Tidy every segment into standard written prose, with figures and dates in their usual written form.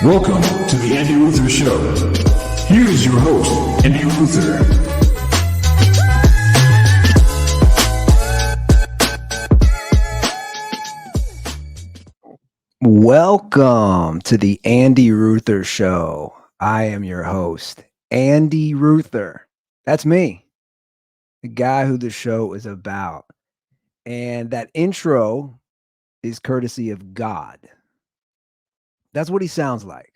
Welcome to the Andy Ruther Show. Here is your host, Andy Ruther. Welcome to the Andy Ruther Show. I am your host, Andy Ruther. That's me, the guy who the show is about. And that intro is courtesy of God. That's what he sounds like.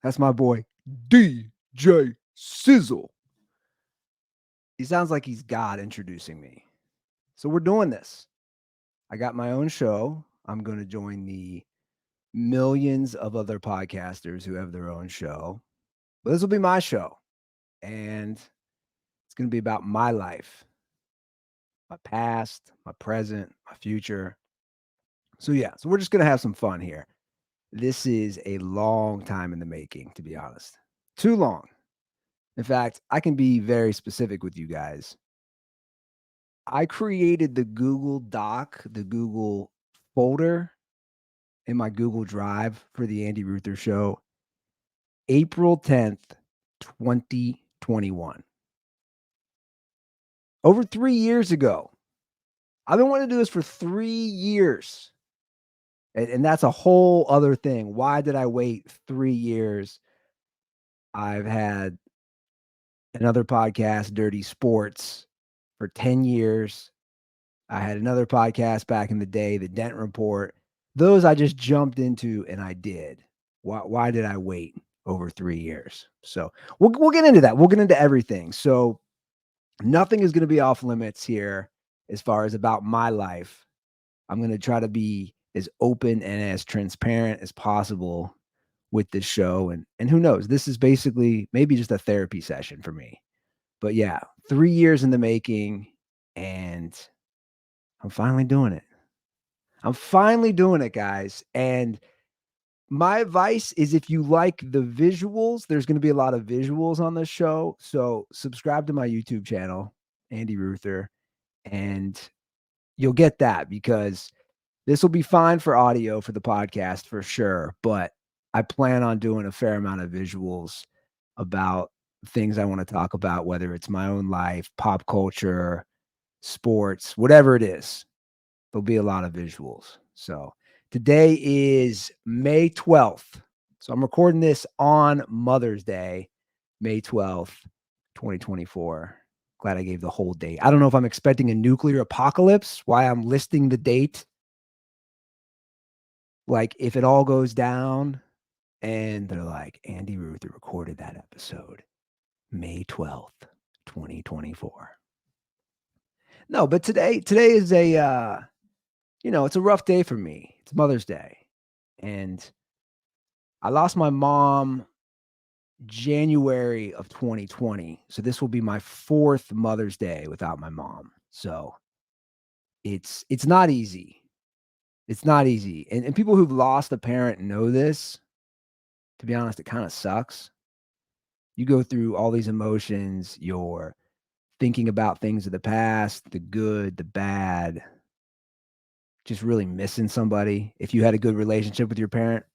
That's my boy, DJ Sizzle. He sounds like he's God introducing me. So we're doing this. I got my own show. I'm going to join the millions of other podcasters who have their own show. But this will be my show. And it's going to be about my life, my past, my present, my future. So we're just going to have some fun here. This is a long time in the making, to be honest. Too long. In fact, I can be very specific with you guys. I created the Google Doc, the Google folder in my Google Drive for the Andy Ruther Show, April 10th, 2021. Over 3 years ago. I've been wanting to do this for 3 years. And that's a whole other thing. Why did I wait 3 years? I've had another podcast, Dirty Sports, for 10 years. I had another podcast back in the day, The Dent Report. Those I just jumped into and I did. Why did I wait over 3 years? So we'll get into that. We'll get into everything. So nothing is going to be off limits here as far as about my life. I'm going to try to be as open and as transparent as possible with this show. And who knows, this is basically maybe just a therapy session for me. But yeah, 3 years in the making, and I'm finally doing it. I'm finally doing it, guys. And my advice is, if you like the visuals, there's going to be a lot of visuals on this show. So subscribe to my YouTube channel, Andy Ruther, and you'll get that, because this will be fine for audio for the podcast for sure. But I plan on doing a fair amount of visuals about things I want to talk about, whether it's my own life, pop culture, sports, whatever it is. There'll be a lot of visuals. So today is May 12th. So I'm recording this on Mother's Day, May 12th, 2024. Glad I gave the whole date. I don't know if I'm expecting a nuclear apocalypse, why I'm listing the date. Like, if it all goes down and they're like, Andy Ruther recorded that episode, May 12th, 2024. No, but today is a, it's a rough day for me. It's Mother's Day. And I lost my mom January of 2020. So this will be my 4th Mother's Day without my mom. So it's not easy. It's not easy. And people who've lost a parent know this. To be honest, it kind of sucks. You go through all these emotions. You're thinking about things of the past, the good, the bad, just really missing somebody. If you had a good relationship with your parent,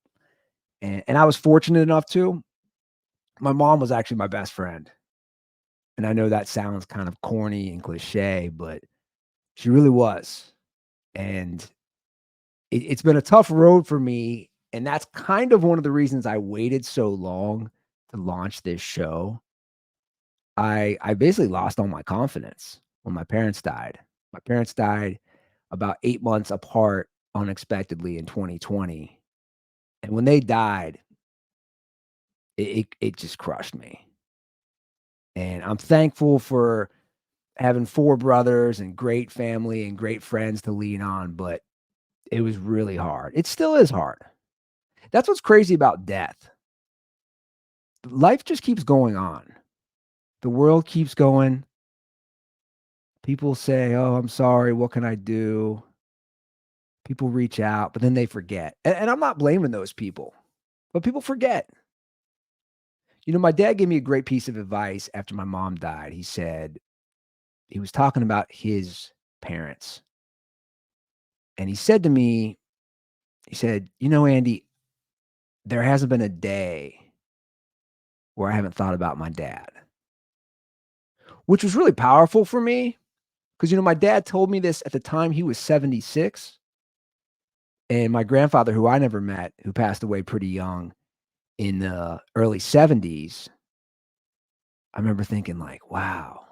and I was fortunate enough too, my mom was actually my best friend. And I know that sounds kind of corny and cliche, but she really was. And it's been a tough road for me. And that's kind of one of the reasons I waited so long to launch this show. I basically lost all my confidence when my parents died. My parents died about 8 months apart unexpectedly in 2020. And when they died, it just crushed me. And I'm thankful for having 4 brothers and great family and great friends to lean on, but it was really hard. It still is hard. That's what's crazy about death. Life just keeps going on. The world keeps going. People say, "Oh, I'm sorry. What can I do?" People reach out, but then they forget. And I'm not blaming those people, but people forget. My dad gave me a great piece of advice after my mom died. He said, he was talking about his parents. And he said to me, He said, "You know, Andy, there hasn't been a day where I haven't thought about my dad," which was really powerful for me because, my dad told me this at the time he was 76, and my grandfather, who I never met, who passed away pretty young in the early 70s, I remember thinking like, "Wow,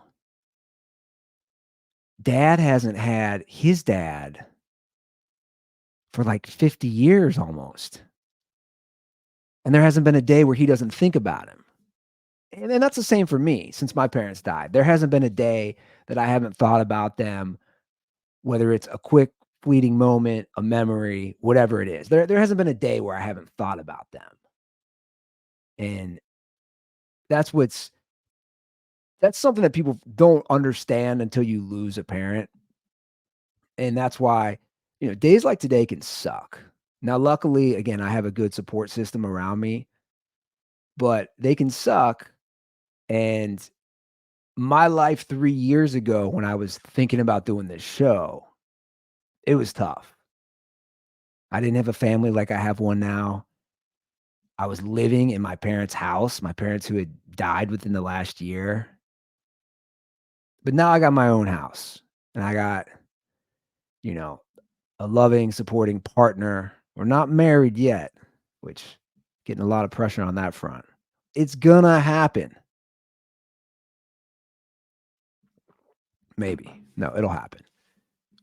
dad hasn't had his dad for like 50 years almost, and there hasn't been a day where he doesn't think about him." And that's the same for me since my parents died. There hasn't been a day that I haven't thought about them, whether it's a quick fleeting moment, a memory, whatever it is. There hasn't been a day where I haven't thought about them. And that's what's that's something that people don't understand until you lose a parent. And that's why, days like today can suck. Now, luckily, again, I have a good support system around me, but they can suck. And my life 3 years ago when I was thinking about doing this show, it was tough. I didn't have a family like I have one now. I was living in my parents' house, my parents who had died within the last year. But now I got my own house and I got, you know, a loving, supporting partner. We're not married yet, which getting a lot of pressure on that front. It's gonna happen. Maybe. No, it'll happen.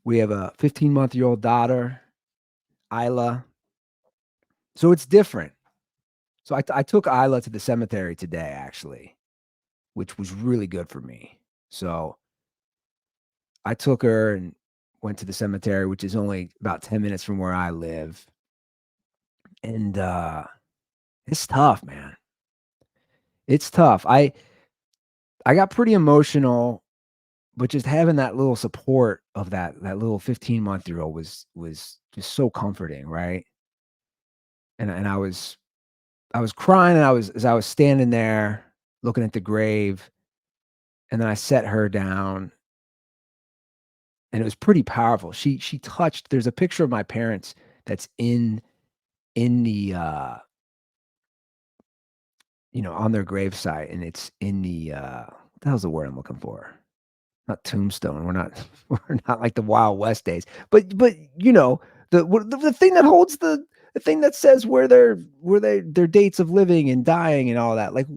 We have a 15-month-old daughter, Isla. So it's different. So I took Isla to the cemetery today, actually, which was really good for me. So I took her and went to the cemetery, which is only about 10 minutes from where I live. And it's tough, man. It's tough. I got pretty emotional, but just having that little support of that little 15-month-old was just so comforting, right? And I was crying and I was standing there looking at the grave, and then I set her down, and it was pretty powerful. She touched there's a picture of my parents that's in the on their gravesite, and it's in the what the hell's the word I'm looking for? Not tombstone. We're not we're not like the Wild West days. But the thing that holds the thing that says their dates of living and dying and all that. Like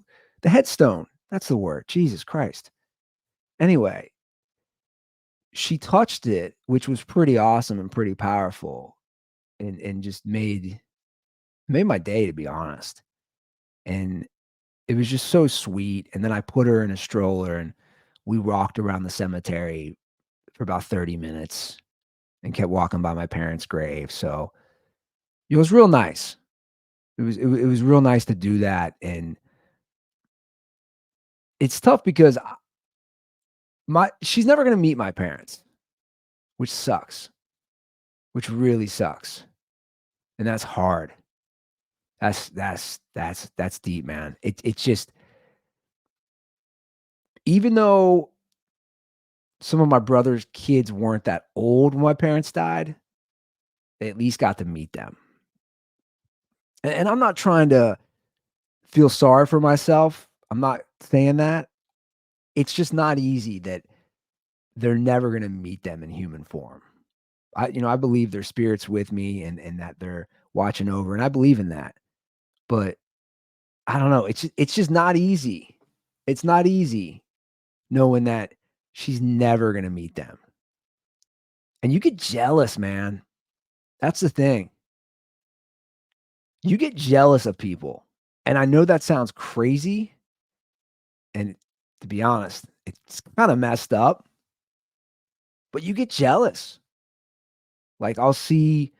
the headstone. That's the word. Jesus Christ. Anyway, she touched it, which was pretty awesome and pretty powerful and just made my day, to be honest. And it was just so sweet, and then I put her in a stroller, and we walked around the cemetery for about 30 minutes and kept walking by my parents' grave, so it was real nice. It was real nice to do that, and it's tough because my she's never gonna meet my parents, which sucks, which really sucks, and that's hard. That's deep, man. It's just even though some of my brother's kids weren't that old when my parents died, they at least got to meet them. And I'm not trying to feel sorry for myself. I'm not saying that. It's just not easy that they're never gonna meet them in human form. I believe their spirit's with me and that they're watching over, and I believe in that. But I don't know, it's just not easy. It's not easy knowing that she's never gonna meet them. And you get jealous, man. That's the thing. You get jealous of people. And I know that sounds crazy, and to be honest, it's kinda messed up, but you get jealous. Like, I'll see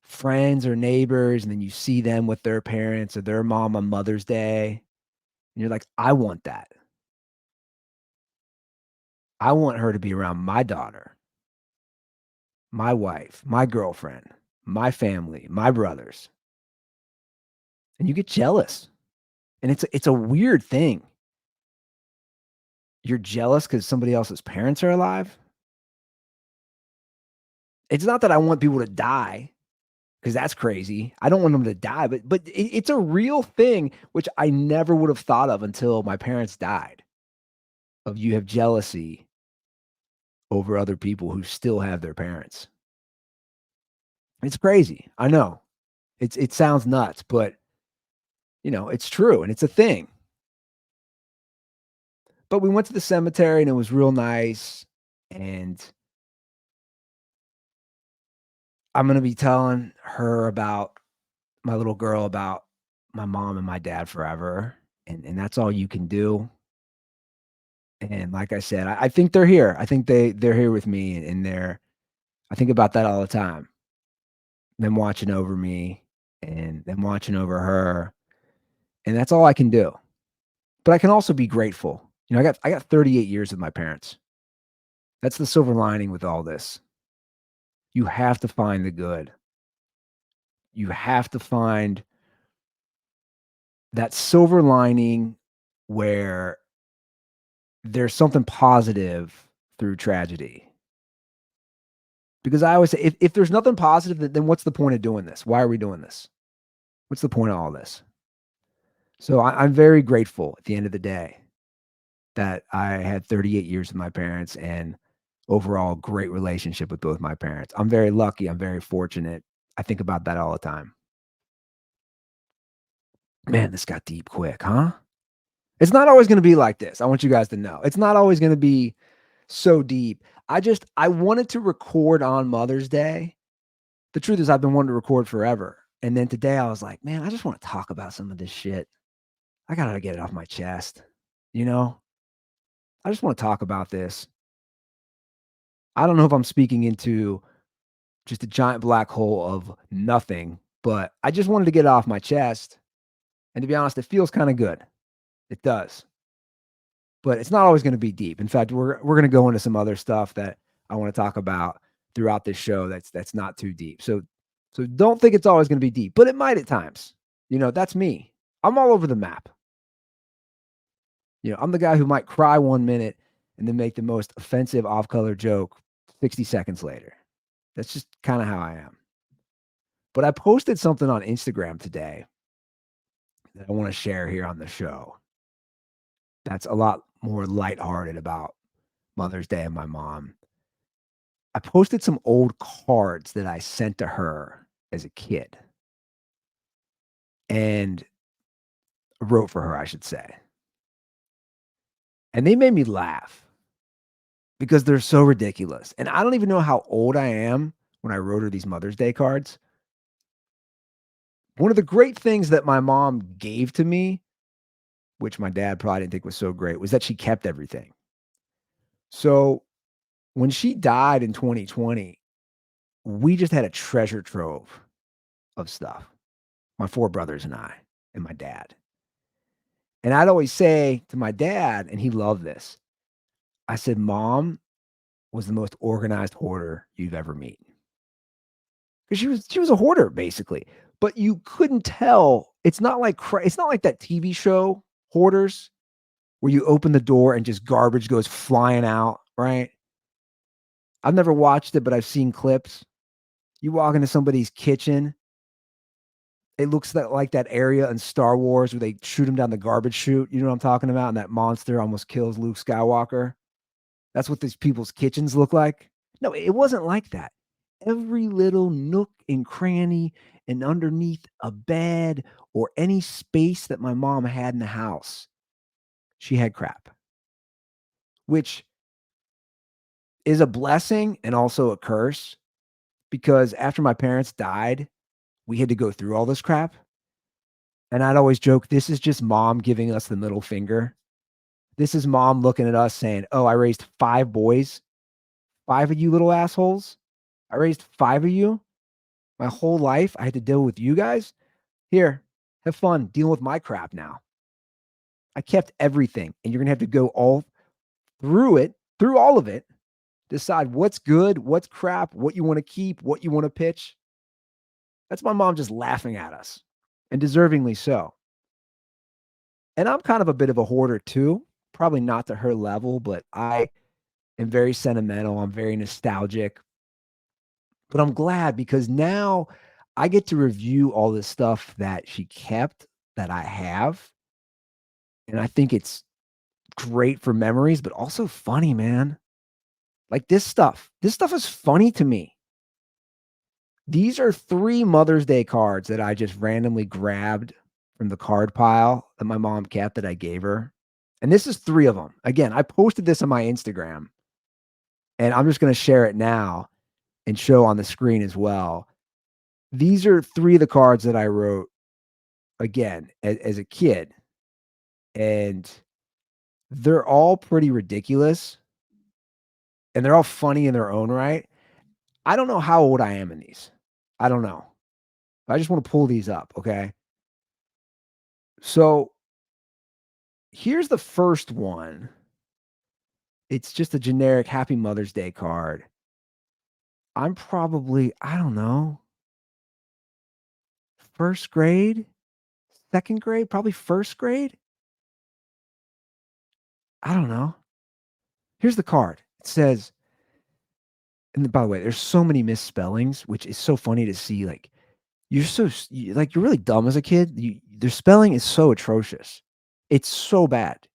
friends or neighbors, and then you see them with their parents or their mom on Mother's Day, and you're like, "I want that. I want her to be around my daughter, my wife, my girlfriend, my family, my brothers." And you get jealous, and it's a weird thing. You're jealous because somebody else's parents are alive? It's not that I want people to die. because that's crazy. I don't want them to die, but it's a real thing, which I never would have thought of until my parents died. Of you have jealousy over other people who still have their parents. It's crazy. I know. It sounds nuts, but it's true and it's a thing. But we went to the cemetery and it was real nice. And I'm gonna be telling her about my little girl about my mom and my dad forever. And that's all you can do. And like I said, I think they're here. I think they're here with me and I think about that all the time. Them watching over me and them watching over her. And that's all I can do. But I can also be grateful. I got 38 years with my parents. That's the silver lining with all this. You have to find the good. You have to find that silver lining where there's something positive through tragedy. Because I always say, if there's nothing positive, then what's the point of doing this? Why are we doing this? What's the point of all this? So I'm very grateful at the end of the day that I had 38 years with my parents and overall great relationship with both my parents. I'm very lucky. I'm very fortunate. I think about that all the time. Man, this got deep quick, huh? It's not always going to be like this. I want you guys to know. It's not always going to be so deep. I wanted to record on Mother's Day. The truth is I've been wanting to record forever. And then today I was like, man, I just want to talk about some of this shit. I got to get it off my chest. You know? I just want to talk about this. I don't know if I'm speaking into just a giant black hole of nothing, but I just wanted to get it off my chest. And to be honest, it feels kind of good. It does. But it's not always going to be deep. In fact, we're going to go into some other stuff that I want to talk about throughout this show that's not too deep. So don't think it's always going to be deep, but it might at times. That's me. I'm all over the map. I'm the guy who might cry 1 minute and then make the most offensive off-color joke 60 seconds later. That's just kind of how I am. But I posted something on Instagram today that I want to share here on the show. That's a lot more lighthearted about Mother's Day and my mom. I posted some old cards that I sent to her as a kid and wrote for her, I should say. And they made me laugh because they're so ridiculous. And I don't even know how old I am when I wrote her these Mother's Day cards. One of the great things that my mom gave to me, which my dad probably didn't think was so great, was that she kept everything. So when she died in 2020, we just had a treasure trove of stuff. My 4 brothers and I and my dad. And I'd always say to my dad, and he loved this, I said, "Mom was the most organized hoarder you've ever met." Because she was a hoarder, basically. But you couldn't tell. It's not like that TV show, Hoarders, where you open the door and just garbage goes flying out, right? I've never watched it, but I've seen clips. You walk into somebody's kitchen, it looks like that area in Star Wars where they shoot him down the garbage chute. You know what I'm talking about? And that monster almost kills Luke Skywalker. That's what these people's kitchens look like. No, it wasn't like that. Every little nook and cranny and underneath a bed or any space that my mom had in the house, she had crap, which is a blessing and also a curse because after my parents died, we had to go through all this crap. And I'd always joke, this is just mom giving us the middle finger. This is mom looking at us saying, "Oh, I raised 5 boys, 5 of you little assholes. I raised 5 of you my whole life. I had to deal with you guys. Here, have fun dealing with my crap now. I kept everything, and you're gonna have to go all through it, through all of it, decide what's good, what's crap, what you want to keep, what you want to pitch." That's my mom just laughing at us, and deservingly so. And I'm kind of a bit of a hoarder too, probably not to her level, but I am very sentimental. I'm very nostalgic. But I'm glad because now I get to review all this stuff that she kept that I have, and I think it's great for memories, but also funny, man. Like this stuff is funny to me. These are 3 Mother's Day cards that I just randomly grabbed from the card pile that my mom kept that I gave her, and this is 3 of them. Again, I posted this on my Instagram, and I'm just gonna share it now and show on the screen as well. These are 3 of the cards that I wrote, again, as a kid, and they're all pretty ridiculous, and they're all funny in their own right. I don't know how old I am in these. I don't know. I just wanna pull these up, okay? So, here's the first one. It's just a generic Happy Mother's Day card. I'm probably, I don't know, 1st grade, 2nd grade, probably 1st grade? I don't know. Here's the card. It says, and by the way, there's so many misspellings, which is so funny to see, like, you're so like, you're really dumb as a kid. Their spelling is so atrocious. It's so bad.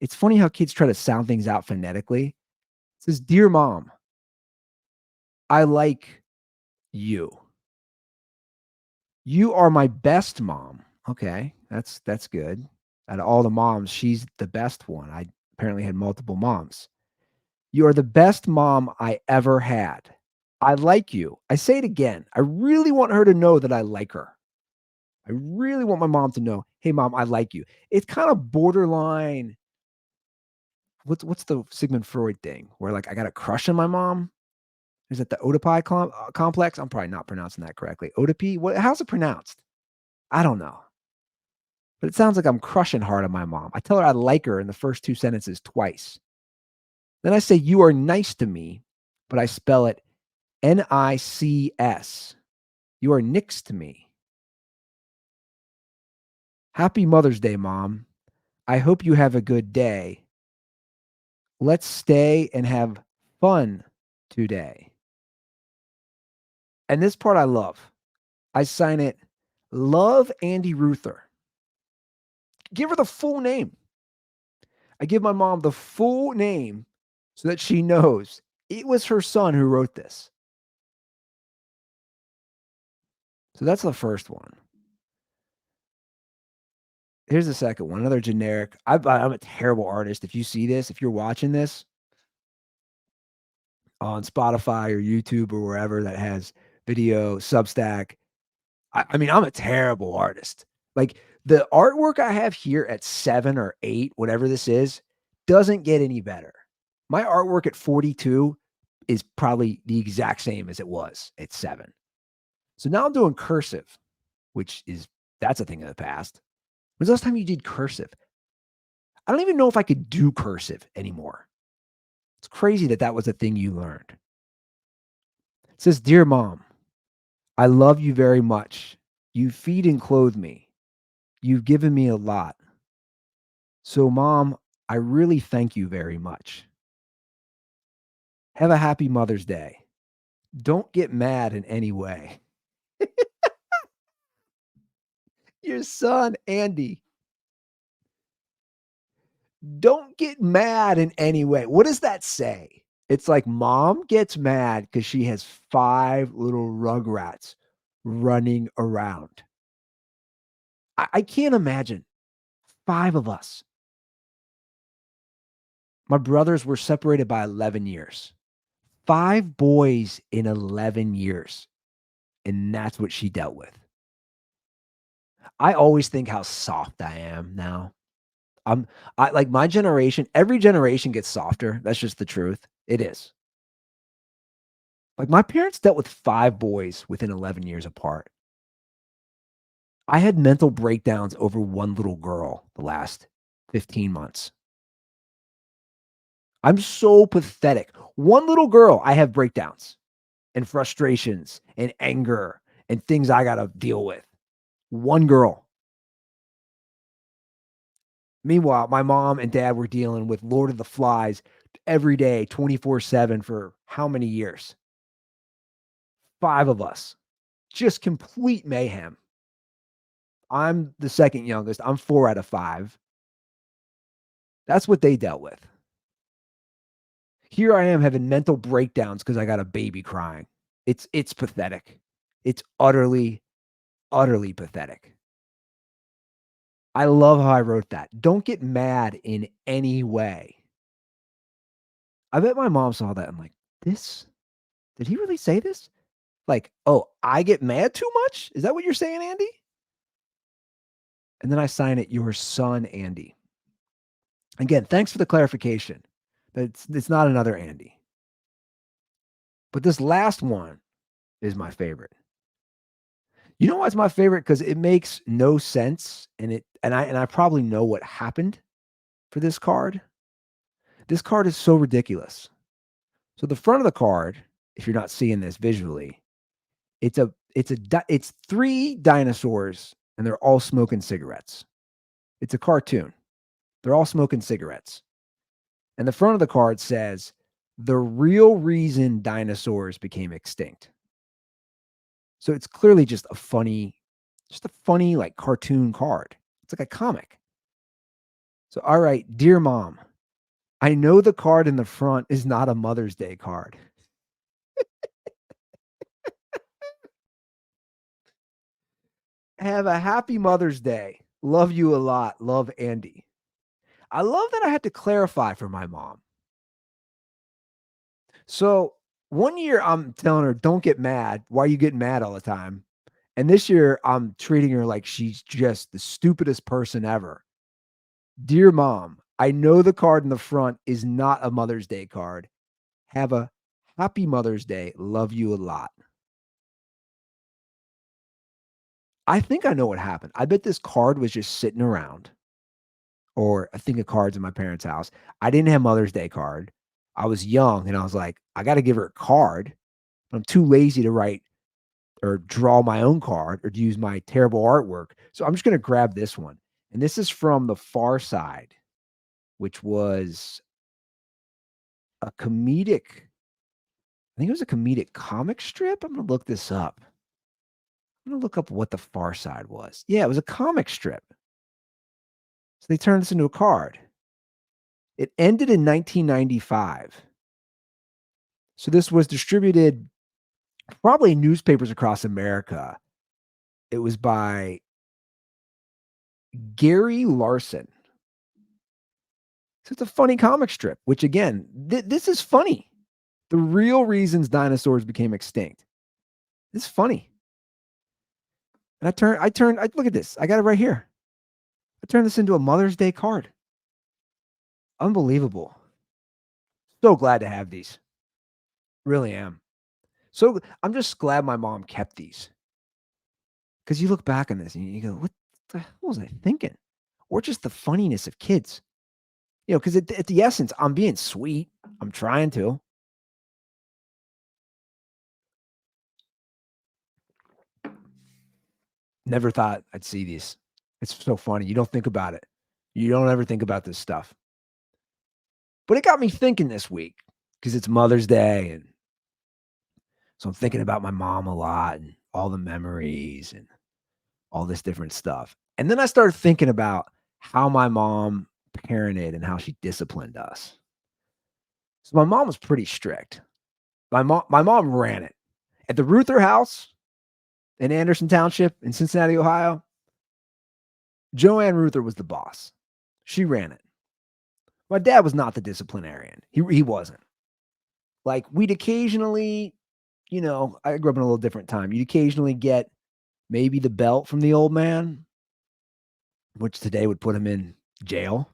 It's funny how kids try to sound things out phonetically. It says, "Dear mom, I like you. You are my best mom." Okay, that's good. Out of all the moms, she's the best one. I apparently had multiple moms. "You are the best mom I ever had. I like you." I say it again. I really want her to know that I like her. I really want my mom to know, "Hey, mom, I like you." It's kinda borderline, what's the Sigmund Freud thing where, like, I got a crush on my mom? Is it the Oedipus complex? I'm probably not pronouncing that correctly. Oedipus? How's it pronounced? I don't know, but it sounds like I'm crushing hard on my mom. I tell her I like her in the first 2 sentences twice. Then I say, "You are nice to me," but I spell it Nics. "You are nix to me." "Happy Mother's Day, mom. I hope you have a good day. Let's stay and have fun today." And this part I love. I sign it, "Love, Andy Ruther." Give her the full name. I give my mom the full name so that she knows it was her son who wrote this. So that's the first one. Here's the second one, another generic. I'm a terrible artist. If you see this, if you're watching this on Spotify or YouTube or wherever that has video, Substack, I mean, I'm a terrible artist. Like, the artwork I have here at 7 or 8, whatever this is, doesn't get any better. My artwork at 42 is probably the exact same as it was at 7. So now I'm doing cursive, which is that's a thing of the past. When's the last time you did cursive? I don't even know if I could do cursive anymore. It's crazy that that was a thing you learned. It says, "Dear mom, I love you very much. You feed and clothe me. You've given me a lot. So, mom, I really thank you very much. Have a happy Mother's Day. Don't get mad in any way." Your son, Andy. Don't get mad in any way. What does that say? It's like mom gets mad because she has 5 little rugrats running around. I can't imagine 5 of us. My brothers were separated by 11 years. 5 boys in 11 years, and that's what she dealt with. I always think how soft I am now. I'm I like, my generation, every generation gets softer. That's just the truth. It is. Like, my parents dealt with 5 boys within 11 years apart. I had mental breakdowns over 1 little girl the last 15 months. I'm so pathetic. 1 little girl, I have breakdowns and frustrations and anger and things I gotta deal with. 1 girl. Meanwhile, my mom and dad were dealing with Lord of the Flies every day, 24/7 for how many years? 5 of us. just complete mayhem. I'm the second youngest. I'm 4 out of 5. That's what they dealt with. Here I am having mental breakdowns because I got a baby crying. It's pathetic. It's utterly, utterly pathetic. I love how I wrote that. Don't get mad in any way. I bet my mom saw that and like, this? Did he really say this? Like, oh, I get mad too much? Is that what you're saying, Andy? And then I sign it, your son, Andy. Again, thanks for the clarification. It's not another Andy. But this last one is my favorite. You know what's my favorite? Because it makes no sense, and I probably know what happened for this card. This card is so ridiculous. So the front of the card, if you're not seeing this visually, it's 3 dinosaurs and they're all smoking cigarettes. It's a cartoon. They're all smoking cigarettes. And the front of the card says, "The real reason dinosaurs became extinct." So it's clearly just a funny like cartoon card. It's like a comic. So, all right, dear mom, I know the card in the front is not a Mother's Day card. Have a happy Mother's Day. Love you a lot. Love, Andy. I love that I had to clarify for my mom. So one year I'm telling her, don't get mad. Why are you getting mad all the time? And this year I'm treating her like she's just the stupidest person ever. Dear mom, I know the card in the front is not a Mother's Day card. Have a happy Mother's Day. Love you a lot. I think I know what happened. I bet this card was just sitting around, or a thing of cards in my parents' house. I didn't have Mother's Day card. I was young and I was like, I got to give her a card. But I'm too lazy to write or draw my own card or to use my terrible artwork. So I'm just going to grab this one. And this is from The Far Side, which was a comedic, I think it was a comedic comic strip. I'm going to look this up. I'm going to look up what The Far Side was. Yeah, it was a comic strip. So they turned this into a card. It ended in 1995. So this was distributed probably in newspapers across America. It was by Gary Larson. So it's a funny comic strip, which again, this is funny. The real reasons dinosaurs became extinct. This is funny. And I look at this. I got it right here. I turned this into a Mother's Day card. Unbelievable. So glad to have these. Really am. So I'm just glad my mom kept these. Because you look back on this and you go, what the hell was I thinking? Or just the funniness of kids. You know, because at the essence, I'm being sweet. I'm trying to. Never thought I'd see these. It's so funny. You don't think about it. You don't ever think about this stuff. But it got me thinking this week because it's Mother's Day. And so I'm thinking about my mom a lot and all the memories and all this different stuff. And then I started thinking about how my mom parented and how she disciplined us. So my mom was pretty strict. My mom ran it. At the Ruther house in Anderson Township in Cincinnati, Ohio, Joanne Ruther was the boss. She ran it. My dad was not the disciplinarian. He wasn't. Like we'd occasionally, I grew up in a little different time. You'd occasionally get maybe the belt from the old man, which today would put him in jail.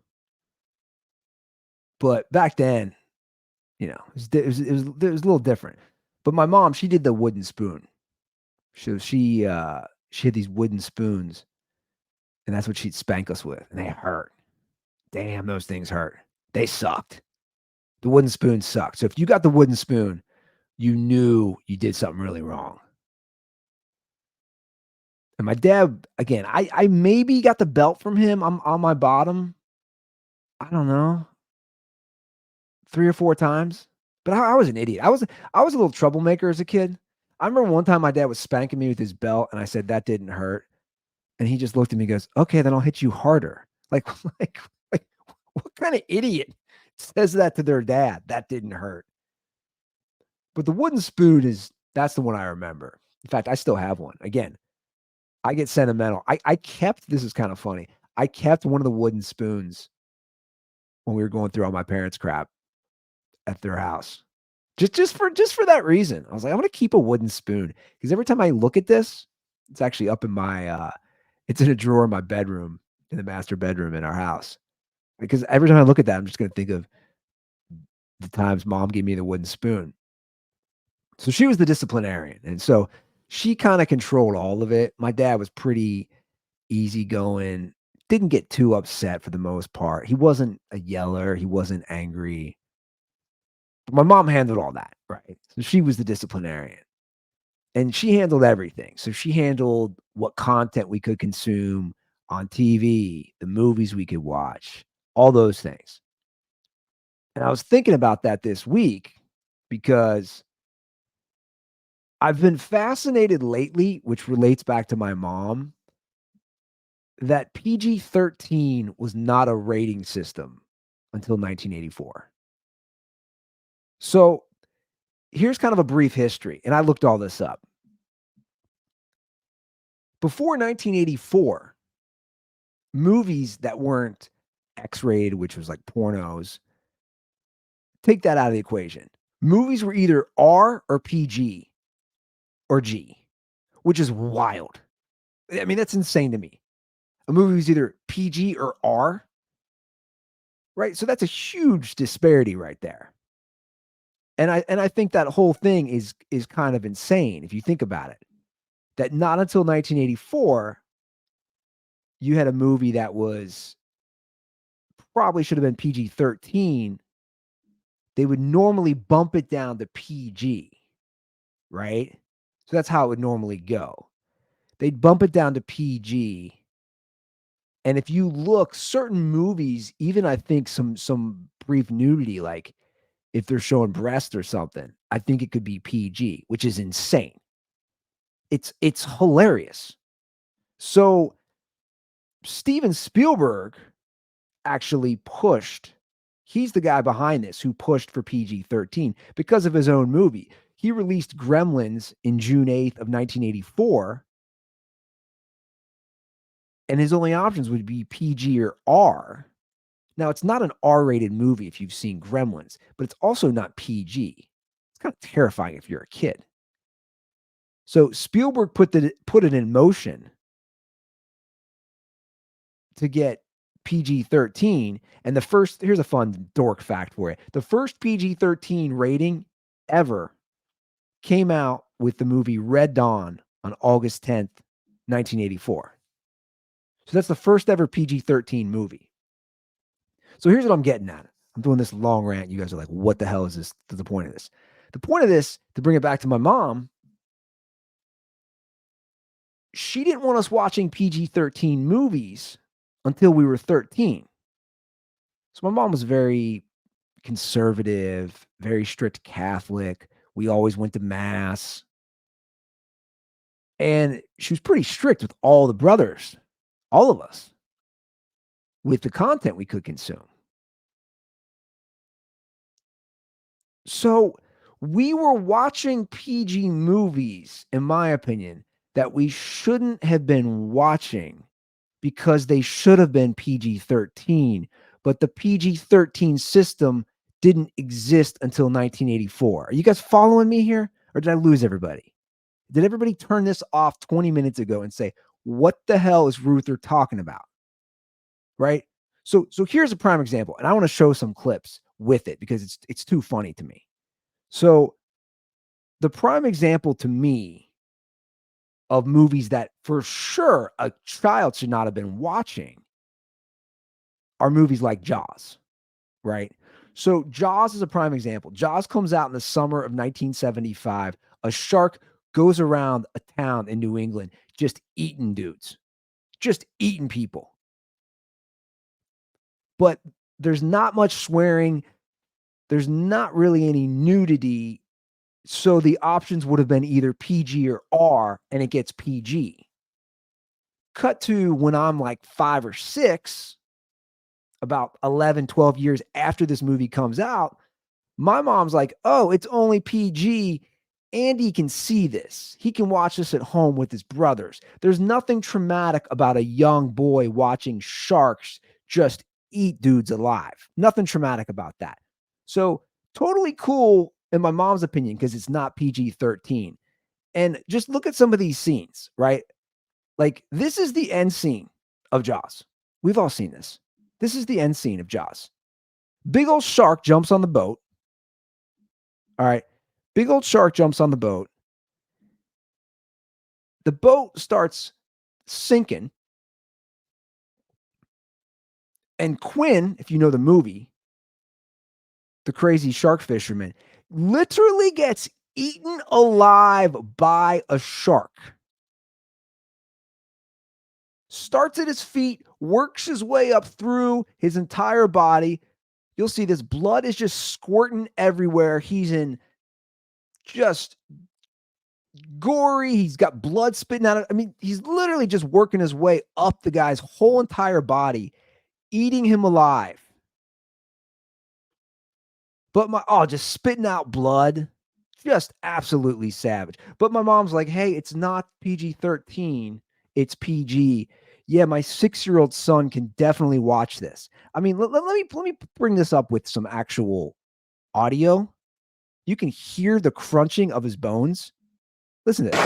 But back then, it was a little different. But my mom, she did the wooden spoon. So she had these wooden spoons, and that's what she'd spank us with, and they hurt. Damn, those things hurt. They sucked. The wooden spoon sucked. So if you got the wooden spoon, you knew you did something really wrong. And my dad, again, I maybe got the belt from him. I'm on my bottom. I don't know, 3 or 4 times. But I was an idiot. I was a little troublemaker as a kid. I remember one time my dad was spanking me with his belt, and I said, "That didn't hurt." And he just looked at me and goes, "Okay, then I'll hit you harder." Like, like, like, what kind of idiot says that to their dad? That didn't hurt. But the wooden spoon that's the one I remember. In fact, I still have one. Again, I get sentimental. I kept this is kind of funny. I kept one of the wooden spoons when we were going through all my parents' crap at their house. Just for that reason. I was like, I'm gonna keep a wooden spoon because every time I look at this, it's actually up in my it's in a drawer in my bedroom, in the master bedroom in our house. Because every time I look at that, I'm just gonna think of the times mom gave me the wooden spoon. So she was the disciplinarian. And so she kind of controlled all of it. My dad was pretty easygoing, didn't get too upset for the most part. He wasn't a yeller, he wasn't angry. But my mom handled all that, right? So she was the disciplinarian. And she handled everything. So she handled what content we could consume on TV, the movies we could watch, all those things. And I was thinking about that this week because I've been fascinated lately, which relates back to my mom, that PG-13 was not a rating system until 1984. So here's kind of a brief history, and I looked all this up. Before 1984, movies that weren't X-rated, which was like pornos, take that out of the equation. Movies were either R or PG or G, which is wild. I mean, that's insane to me. A movie was either PG or R, right? So that's a huge disparity right there. And I think that whole thing is kind of insane if you think about it. That not until 1984 you had a movie that was probably should have been PG-13. They would normally bump it down to PG, right? So that's how it would normally go. They'd bump it down to PG. And if you look, certain movies, even I think some brief nudity, like if they're showing breast or something, I think it could be PG, which is insane. It's hilarious. So Steven Spielberg actually pushed. He's the guy behind this who pushed for PG-13 because of his own movie. He released Gremlins in June 8th of 1984, and his only options would be PG or R. Now, it's not an R-rated movie if you've seen Gremlins, but it's also not PG. It's kind of terrifying if you're a kid. So Spielberg put it in motion to get PG-13, and here's a fun dork fact for you. The first PG-13 rating ever came out with the movie Red Dawn on August 10th, 1984. So that's the first ever PG-13 movie. So here's what I'm getting at. I'm doing this long rant. You guys are like, what the hell is this? The point of this. The point of this, to bring it back to my mom, she didn't want us watching PG-13 movies until we were 13. So my mom was very conservative, very strict Catholic. We always went to mass. And she was pretty strict with all the brothers, all of us, with the content we could consume. So we were watching PG movies, in my opinion, that we shouldn't have been watching because they should have been PG-13, but the PG-13 system didn't exist until 1984. Are you guys following me here? Or did I lose everybody? Did everybody turn this off 20 minutes ago and say, what the hell is Ruther talking about? Right? So here's a prime example, and I want to show some clips with it because it's too funny to me. So the prime example to me of movies that for sure a child should not have been watching are movies like Jaws, right? So Jaws is a prime example. Jaws comes out in the summer of 1975. A shark goes around a town in New England just eating dudes, just eating people. But there's not much swearing. There's not really any nudity. So the options would have been either PG or R, and it gets PG. Cut to when I'm like 5 or 6, about 11, 12 years after this movie comes out, my mom's like, "Oh, it's only PG. Andy can see this. He can watch this at home with his brothers. There's nothing traumatic about a young boy watching sharks just eat dudes alive. Nothing traumatic about that." So, totally cool in my mom's opinion because it's not PG-13. And just look at some of these scenes, right? Like, this is the end scene of Jaws. We've all seen this. This is the end scene of Jaws. Big old shark jumps on the boat. All right. Big old shark jumps on the boat. The boat starts sinking. And Quinn, if you know the movie, the crazy shark fisherman, literally gets eaten alive by a shark. Starts at his feet, works his way up through his entire body. You'll see this blood is just squirting everywhere. He's in just gory. He's got blood spitting out. I mean, he's literally just working his way up the guy's whole entire body, eating him alive. But just spitting out blood, just absolutely savage. But my mom's like, "Hey, it's not PG-13, it's PG." Yeah, my 6-year-old son can definitely watch this. I mean, let me bring this up with some actual audio. You can hear the crunching of his bones. Listen to this.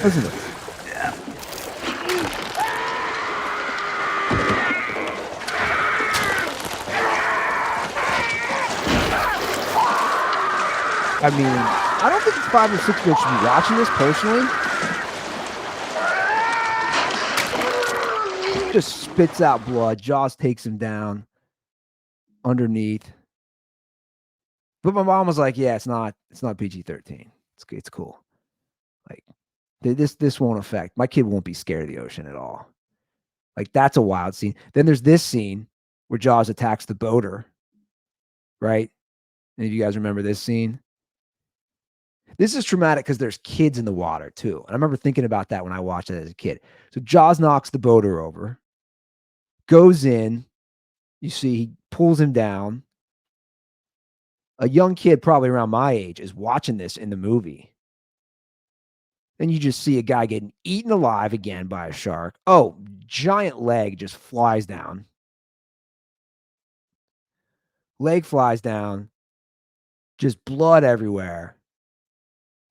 Listen to this. I mean, I don't think it's 5 or 6-year-olds should be watching this personally. Just spits out blood. Jaws takes him down underneath. But my mom was like, "Yeah, it's not PG-13. It's cool. Like this won't affect my kid. Won't be scared of the ocean at all." Like, that's a wild scene. Then there's this scene where Jaws attacks the boater, right? And if you guys remember this scene, this is traumatic because there's kids in the water too. And I remember thinking about that when I watched it as a kid. So Jaws knocks the boater over, goes in. You see, he pulls him down. A young kid, probably around my age, is watching this in the movie. Then you just see a guy getting eaten alive again by a shark. Oh, giant leg just flies down. Leg flies down. Just blood everywhere.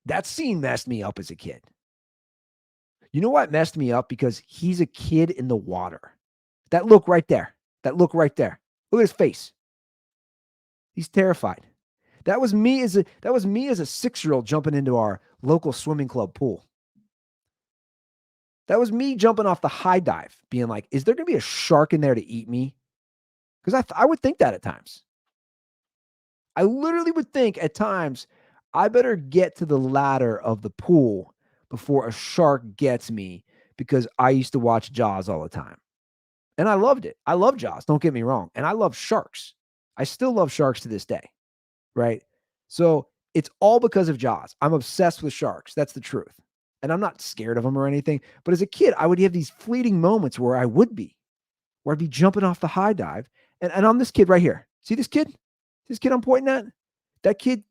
That scene messed me up as a kid. You know what messed me up? Because he's a kid in the water. That look right there. Look at his face. He's terrified. That was me as a 6-year-old jumping into our local swimming club pool. That was me jumping off the high dive, being like, "Is there going to be a shark in there to eat me?" Because I would think that at times. I literally would think at times, I better get to the ladder of the pool before a shark gets me, because I used to watch Jaws all the time. And I loved it. I love Jaws, don't get me wrong. And I love sharks. I still love sharks to this day, right? So it's all because of Jaws. I'm obsessed with sharks. That's the truth. And I'm not scared of them or anything. But as a kid, I would have these fleeting moments where I'd be jumping off the high dive. And I'm this kid right here. See this kid? This kid I'm pointing at? That kid,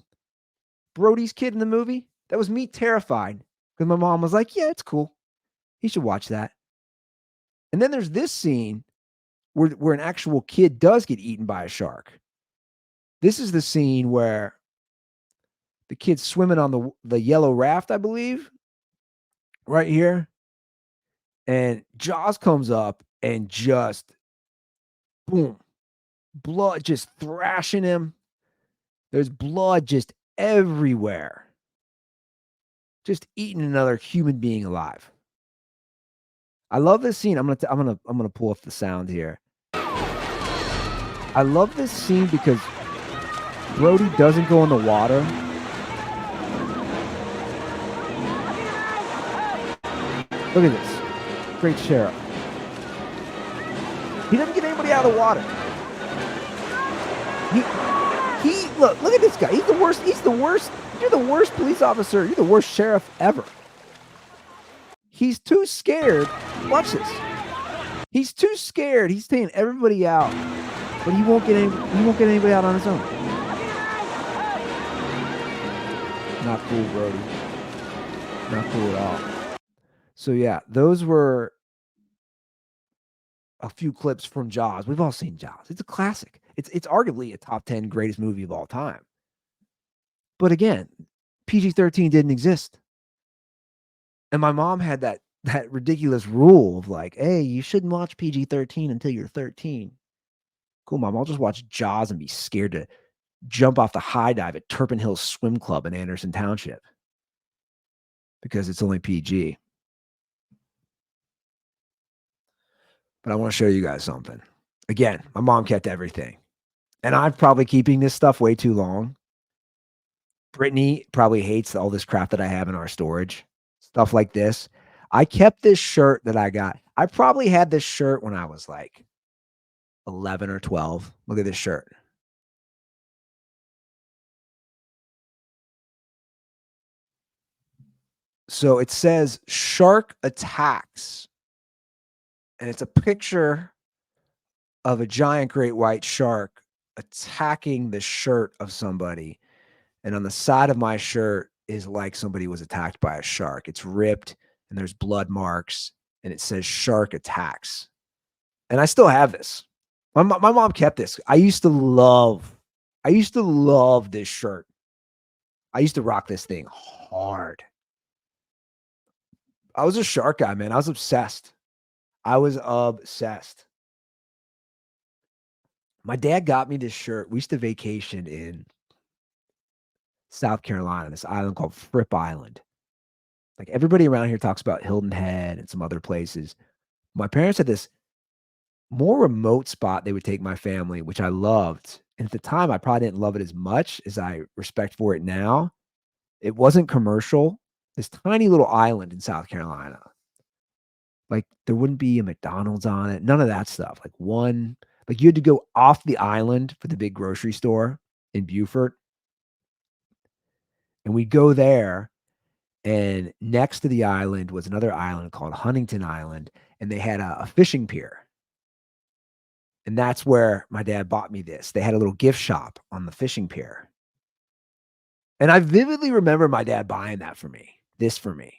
Brody's kid in the movie? That was me terrified because my mom was like, "Yeah, it's cool. He should watch that." And then there's this scene where an actual kid does get eaten by a shark. This is the scene where the kid's swimming on the yellow raft, I believe, right here. And Jaws comes up and just boom, blood just thrashing him. There's blood just everywhere. Just eating another human being alive. I love this scene. I'm gonna pull up the sound here. I love this scene because Brody doesn't go in the water. Look at this. Great sheriff. He doesn't get anybody out of the water. Look at this guy. He's the worst. He's the worst. You're the worst police officer. You're the worst sheriff ever. He's too scared. Watch this. He's too scared. He's taking everybody out, but he won't get anybody out on his own. Not cool, Brody. Not cool at all. So yeah, those were a few clips from Jaws. We've all seen Jaws. It's a classic. It's arguably a top 10 greatest movie of all time. But again, PG-13 didn't exist. And my mom had that ridiculous rule of like, hey, you shouldn't watch PG-13 until you're 13. Cool, Mom. I'll just watch Jaws and be scared to jump off the high dive at Turpin Hills Swim Club in Anderson Township because it's only PG. But I want to show you guys something. Again, my mom kept everything. And I'm probably keeping this stuff way too long. Brittany probably hates all this crap that I have in our storage. Stuff like this. I kept this shirt that I got. I probably had this shirt when I was like 11 or 12. Look at this shirt. So it says shark attacks. And it's a picture of a giant great white shark attacking the shirt of somebody. And on the side of my shirt is like somebody was attacked by a shark. It's ripped and there's blood marks and it says shark attacks. And I still have this. My mom kept this. I used to love this shirt. I used to rock this thing hard. I was a shark guy, man. I was obsessed. My dad got me this shirt. We used to vacation in South Carolina, this island called Fripp Island. Like everybody around here talks about Hilton Head and some other places. My parents had this more remote spot they would take my family, which I loved. And at the time, I probably didn't love it as much as I respect for it now. It wasn't commercial. This tiny little island in South Carolina. Like there wouldn't be a McDonald's on it, none of that stuff. Like you had to go off the island for the big grocery store in Beaufort. And we'd go there, and next to the island was another island called Huntington Island, and they had a fishing pier. And that's where my dad bought me this. They had a little gift shop on the fishing pier. And I vividly remember my dad buying that for me, this for me.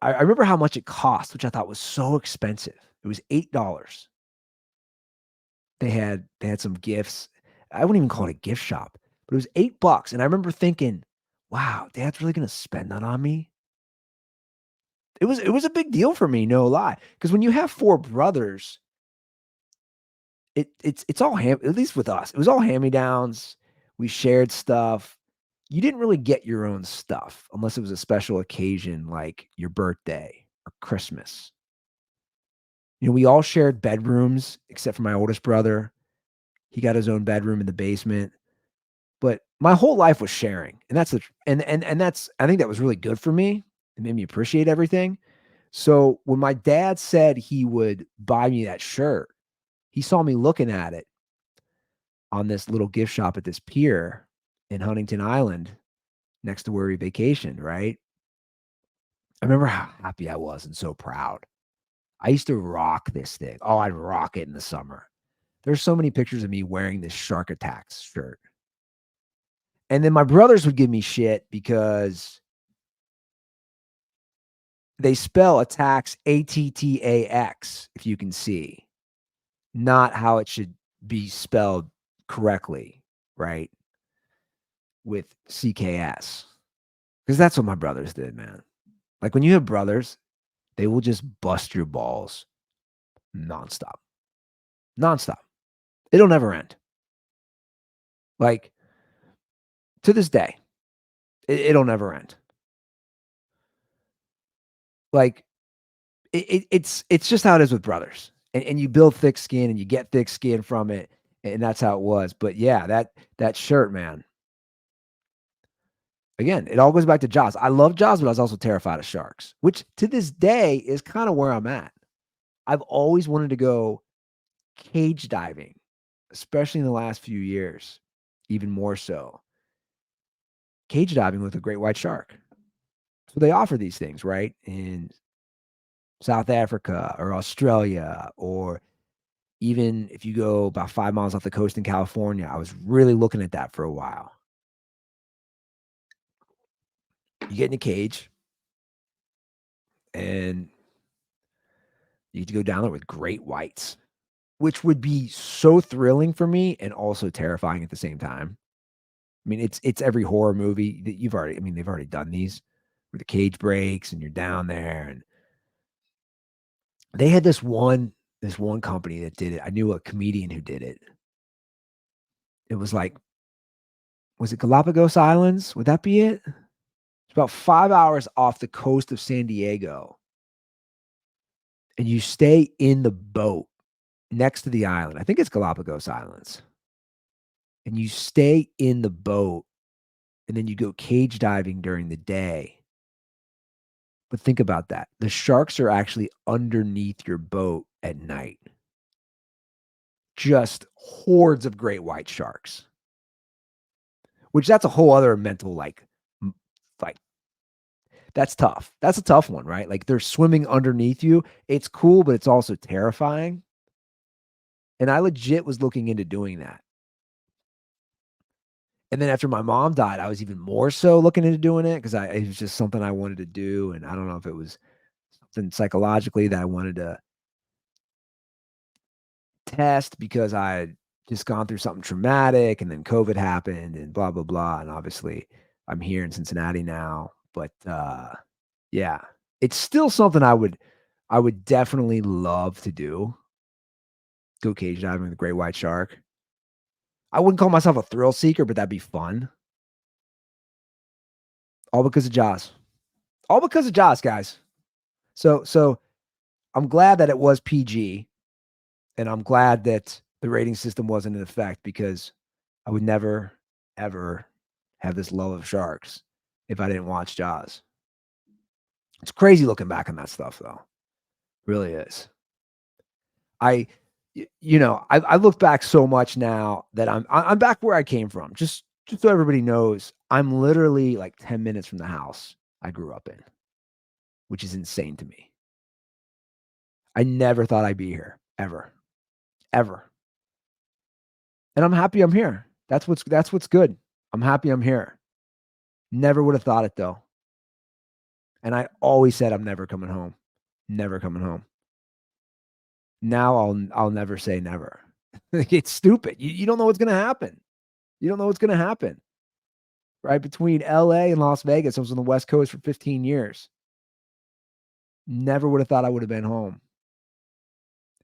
I remember how much it cost, which I thought was so expensive. It was $8. They had some gifts. I wouldn't even call it a gift shop, but it was $8. And I remember thinking, wow, Dad's really gonna spend that on me. It was a big deal for me, no lie. Because when you have 4 brothers, it's all at least with us, it was all hand-me-downs. We shared stuff. You didn't really get your own stuff unless it was a special occasion like your birthday or Christmas. You know, we all shared bedrooms except for my oldest brother. He got his own bedroom in the basement. But my whole life was sharing. And that's that's I think that was really good for me. It made me appreciate everything. So when my dad said he would buy me that shirt, he saw me looking at it on this little gift shop at this pier in Huntington Island next to where we vacationed, right? I remember how happy I was and so proud. I used to rock this thing. Oh, I'd rock it in the summer. There's so many pictures of me wearing this Shark Attacks shirt. And then my brothers would give me shit because they spell attacks ATTAX, if you can see, not how it should be spelled correctly, right? With CKS. Because that's what my brothers did, man. Like when you have brothers, they will just bust your balls nonstop. Nonstop. It'll never end. Like to this day, it'll never end. Like it's just how it is with brothers. And you build thick skin and you get thick skin from it. And that's how it was. But yeah, that shirt, man. Again, it all goes back to Jaws. I love Jaws, but I was also terrified of sharks, which to this day is kind of where I'm at. I've always wanted to go cage diving, especially in the last few years, even more so. Cage diving with a great white shark. So they offer these things, right? In South Africa or Australia, or even if you go about 5 miles off the coast in California. I was really looking at that for a while. You get in a cage and you get to go down there with great whites, which would be so thrilling for me and also terrifying at the same time. I mean, it's every horror movie that you've already, I mean, they've already done these where the cage breaks and you're down there. And they had this one company that did it. I knew a comedian who did it. It was like, was it Galapagos Islands? Would that be it? It's about 5 hours off the coast of San Diego. And you stay in the boat next to the island. I think it's Galapagos Islands. And you stay in the boat and then you go cage diving during the day. But think about that. The sharks are actually underneath your boat at night. Just hordes of great white sharks, which that's a whole other mental like that's tough. That's a tough one, right? Like they're swimming underneath you. It's cool, but it's also terrifying. And I legit was looking into doing that. And then after my mom died, I was even more so looking into doing it because it was just something I wanted to do. And I don't know if it was something psychologically that I wanted to test because I had just gone through something traumatic and then COVID happened and blah, blah, blah. And obviously I'm here in Cincinnati now. But yeah, it's still something I would definitely love to do. Go cage diving with a great white shark. I wouldn't call myself a thrill seeker, but that'd be fun. All because of Jaws. All because of Jaws, guys. So I'm glad that it was PG, and I'm glad that the rating system wasn't in effect because I would never, ever have this love of sharks if I didn't watch Jaws. It's crazy looking back on that stuff, though. Really is. I, I look back so much now that I'm back where I came from. Just so everybody knows, I'm literally like 10 minutes from the house I grew up in, which is insane to me. I never thought I'd be here ever, ever. And I'm happy I'm here. That's what's good. I'm happy I'm here. Never would have thought it though. And I always said I'm never coming home. Never coming home. Now I'll never say never. It's stupid. You don't know what's gonna happen. You don't know what's gonna happen. Right? Between LA and Las Vegas, I was on the West Coast for 15 years. Never would have thought I would have been home.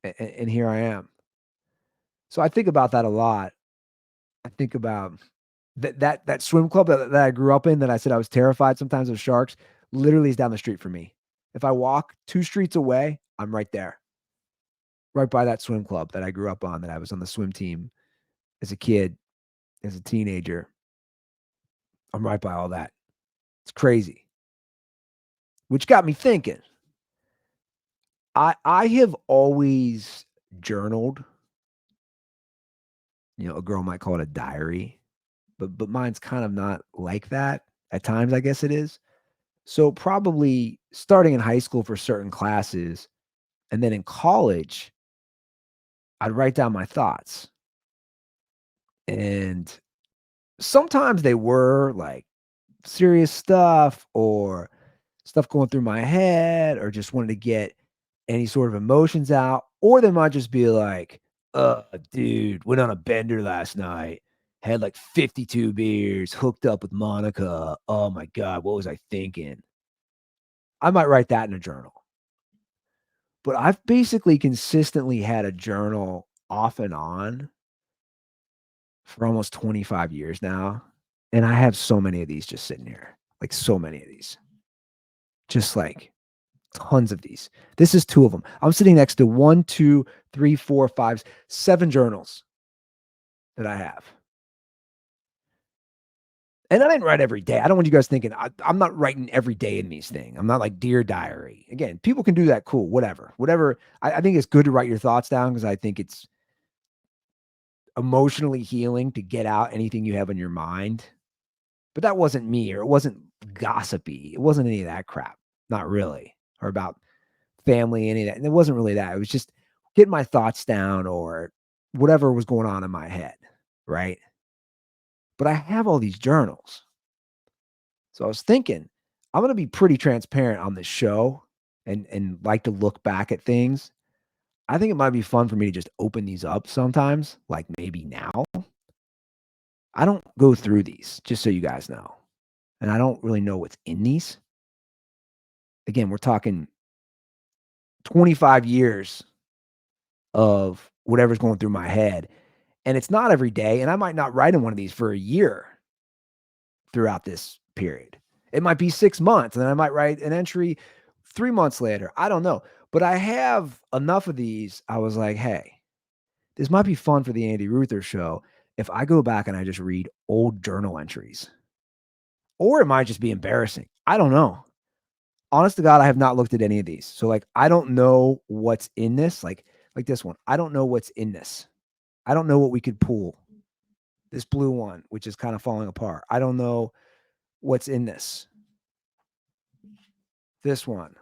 And here I am. So I think about that a lot. I think about that swim club that I grew up in that I said I was terrified sometimes of sharks, literally is down the street from me. If I walk 2 streets away, I'm right there. Right by that swim club that I grew up on, that I was on the swim team as a kid, as a teenager. I'm right by all that. It's crazy. Which got me thinking. I have always journaled. A girl might call it a diary, but mine's kind of not like that. At times, I guess it is. So probably starting in high school for certain classes, and then in college, I'd write down my thoughts. And sometimes they were like serious stuff or stuff going through my head or just wanted to get any sort of emotions out. Or they might just be like, dude, went on a bender last night, had like 52 beers, hooked up with Monica. Oh my God, what was I thinking? I might write that in a journal. But I've basically consistently had a journal off and on for almost 25 years now. And I have so many of these just sitting here, like so many of these, just like tons of these. This is 2 of them. I'm sitting next to 1, 2, 3, 4, 5, 7 journals that I have. And I didn't write every day. I don't want you guys thinking I'm not writing every day in these things. I'm not like Dear Diary. Again, people can do that. Cool, whatever. Whatever. I think it's good to write your thoughts down because I think it's emotionally healing to get out anything you have in your mind. But that wasn't me, or it wasn't gossipy. It wasn't any of that crap. Not really. Or about family, any of that. And it wasn't really that. It was just getting my thoughts down or whatever was going on in my head. Right. But I have all these journals. So I was thinking, I'm gonna be pretty transparent on this show and like to look back at things. I think it might be fun for me to just open these up sometimes, like maybe now. I don't go through these, just so you guys know. And I don't really know what's in these. Again, we're talking 25 years of whatever's going through my head. And it's not every day. And I might not write in one of these for a year throughout this period. It might be 6 months, and then I might write an entry 3 months later. I don't know. But I have enough of these. I was like, hey, this might be fun for the Andy Ruther show if I go back and I just read old journal entries. Or it might just be embarrassing. I don't know. Honest to God, I have not looked at any of these. So like I don't know what's in this. Like this one. I don't know what's in this. I don't know what we could pull. This blue one, which is kind of falling apart. I don't know what's in this. This one.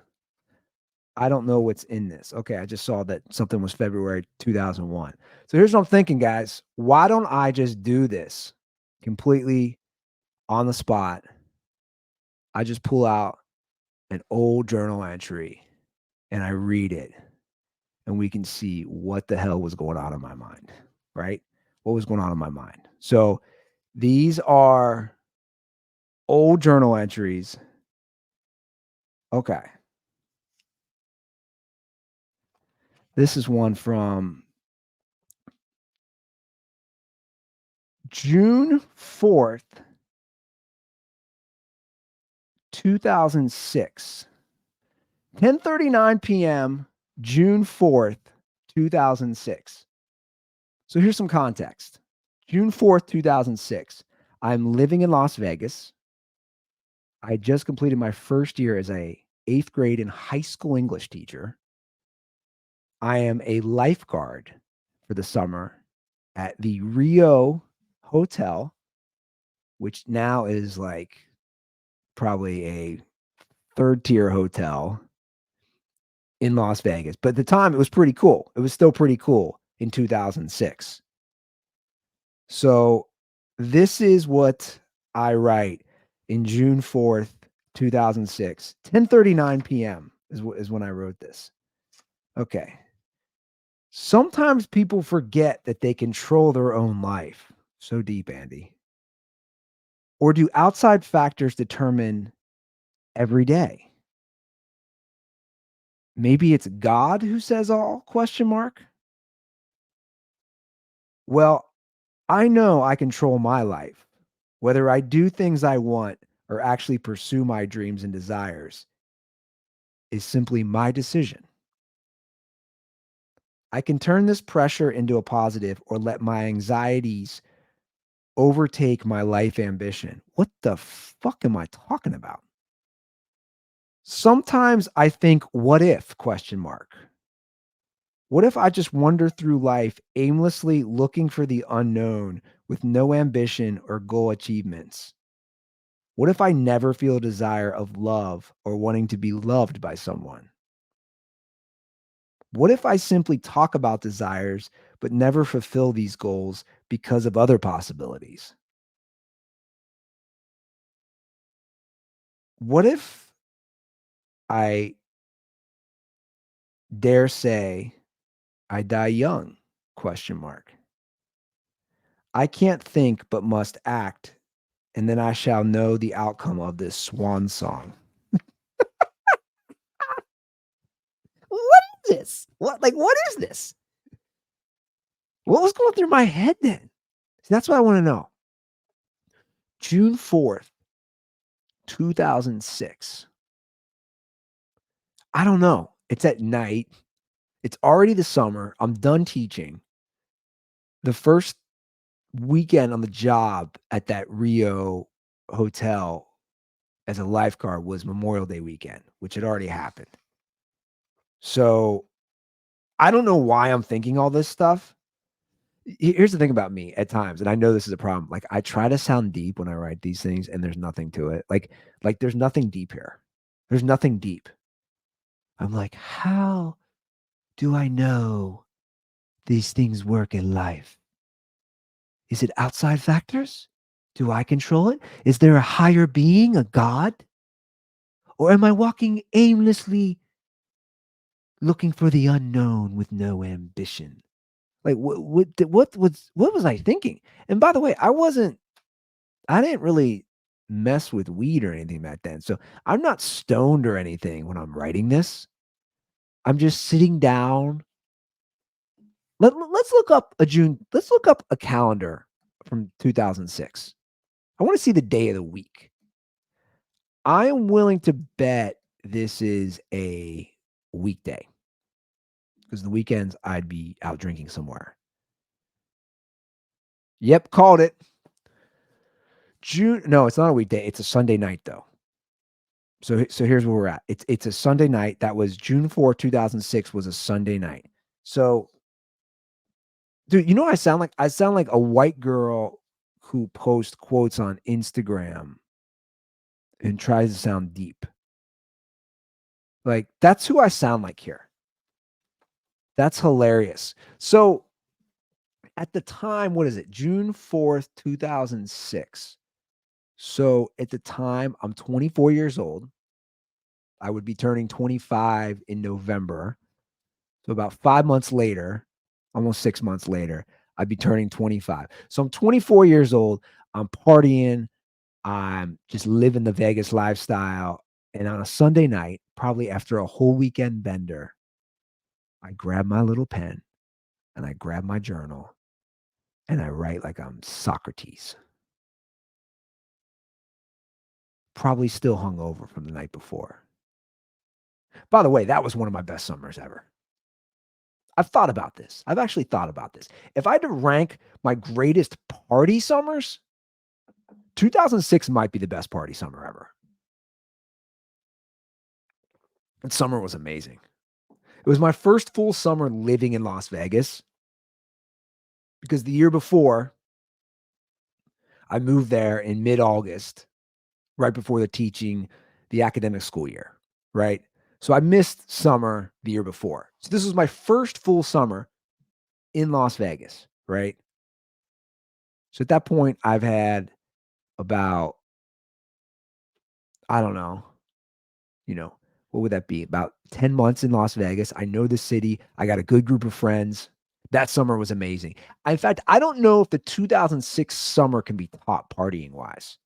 I don't know what's in this. Okay, I just saw that something was February 2001. So here's what I'm thinking, guys. Why don't I just do this completely on the spot? I just pull out an old journal entry and I read it, and we can see what the hell was going on in my mind, right? What was going on in my mind? So these are old journal entries. Okay. This is one from June 4th, 2006. 10:39 p.m., June 4th, 2006. So here's some context. June 4th, 2006. I'm living in Las Vegas. I just completed my first year as a 8th grade and high school English teacher. I am a lifeguard for the summer at the Rio Hotel, which now is like probably a third tier hotel in Las Vegas. But at the time, it was pretty cool. It was still pretty cool in 2006. So this is what I write in June 4th, 2006. 10:39 p.m. is when I wrote this. Okay. Sometimes people forget that they control their own life. So deep, Andy. Or do outside factors determine every day? Maybe it's God who says all? Question mark. Well, I know I control my life. Whether I do things I want or actually pursue my dreams and desires is simply my decision. I can turn this pressure into a positive or let my anxieties overtake my life ambition. What the fuck am I talking about? Sometimes I think, what if? Question mark. What if I just wander through life aimlessly looking for the unknown with no ambition or goal achievements? What if I never feel a desire of love or wanting to be loved by someone? What if I simply talk about desires but never fulfill these goals because of other possibilities? What if I dare say I die young? Question mark. I can't think but must act, and then I shall know the outcome of this swan song. What is this? What is this? What was going through my head then? See, that's what I want to know. June 4th, 2006. I don't know. It's at night. It's already the summer. I'm done teaching. The first weekend on the job at that Rio hotel as a lifeguard was Memorial Day weekend, which had already happened. So I don't know why I'm thinking all this stuff. Here's the thing about me at times, and I know this is a problem. Like I try to sound deep when I write these things, and there's nothing to it. Like there's nothing deep here. There's nothing deep. I'm like, how do I know these things work in life? Is it outside factors? Do I control it? Is there a higher being, a God? Or am I walking aimlessly looking for the unknown with no ambition? Like what was I thinking? And by the way, I didn't really mess with weed or anything back then. So I'm not stoned or anything when I'm writing this. I'm just sitting down. Let's look up let's look up a calendar from 2006. I want to see the day of the week. I am willing to bet this is a weekday because the weekends I'd be out drinking somewhere. Yep, called it. June. No, it's not a weekday. It's a Sunday night though. So here's where we're at. It's a Sunday night. That was June 4th, 2006 was a Sunday night. So, dude, you know what I sound like? I sound like a white girl who posts quotes on Instagram and tries to sound deep. Like that's who I sound like here. That's hilarious. So at the time, what is it? June 4th, 2006. So at the time, I'm 24 years old. I would be turning 25 in November. So about 5 months later, almost 6 months later, I'd be turning 25. So I'm 24 years old. I'm partying. I'm just living the Vegas lifestyle. And on a Sunday night, probably after a whole weekend bender, I grab my little pen and I grab my journal and I write like I'm Socrates. Probably still hungover from the night before. By the way, that was one of my best summers ever. I've thought about this. I've actually thought about this. If I had to rank my greatest party summers, 2006 might be the best party summer ever. That summer was amazing. It was my first full summer living in Las Vegas because the year before, I moved there in mid-August, right before the academic school year, right? So I missed summer the year before. So this was my first full summer in Las Vegas, right? So at that point, I've had about, I don't know, what would that be? About 10 months in Las Vegas. I know the city. I got a good group of friends. That summer was amazing. In fact, I don't know if the 2006 summer can be top partying wise.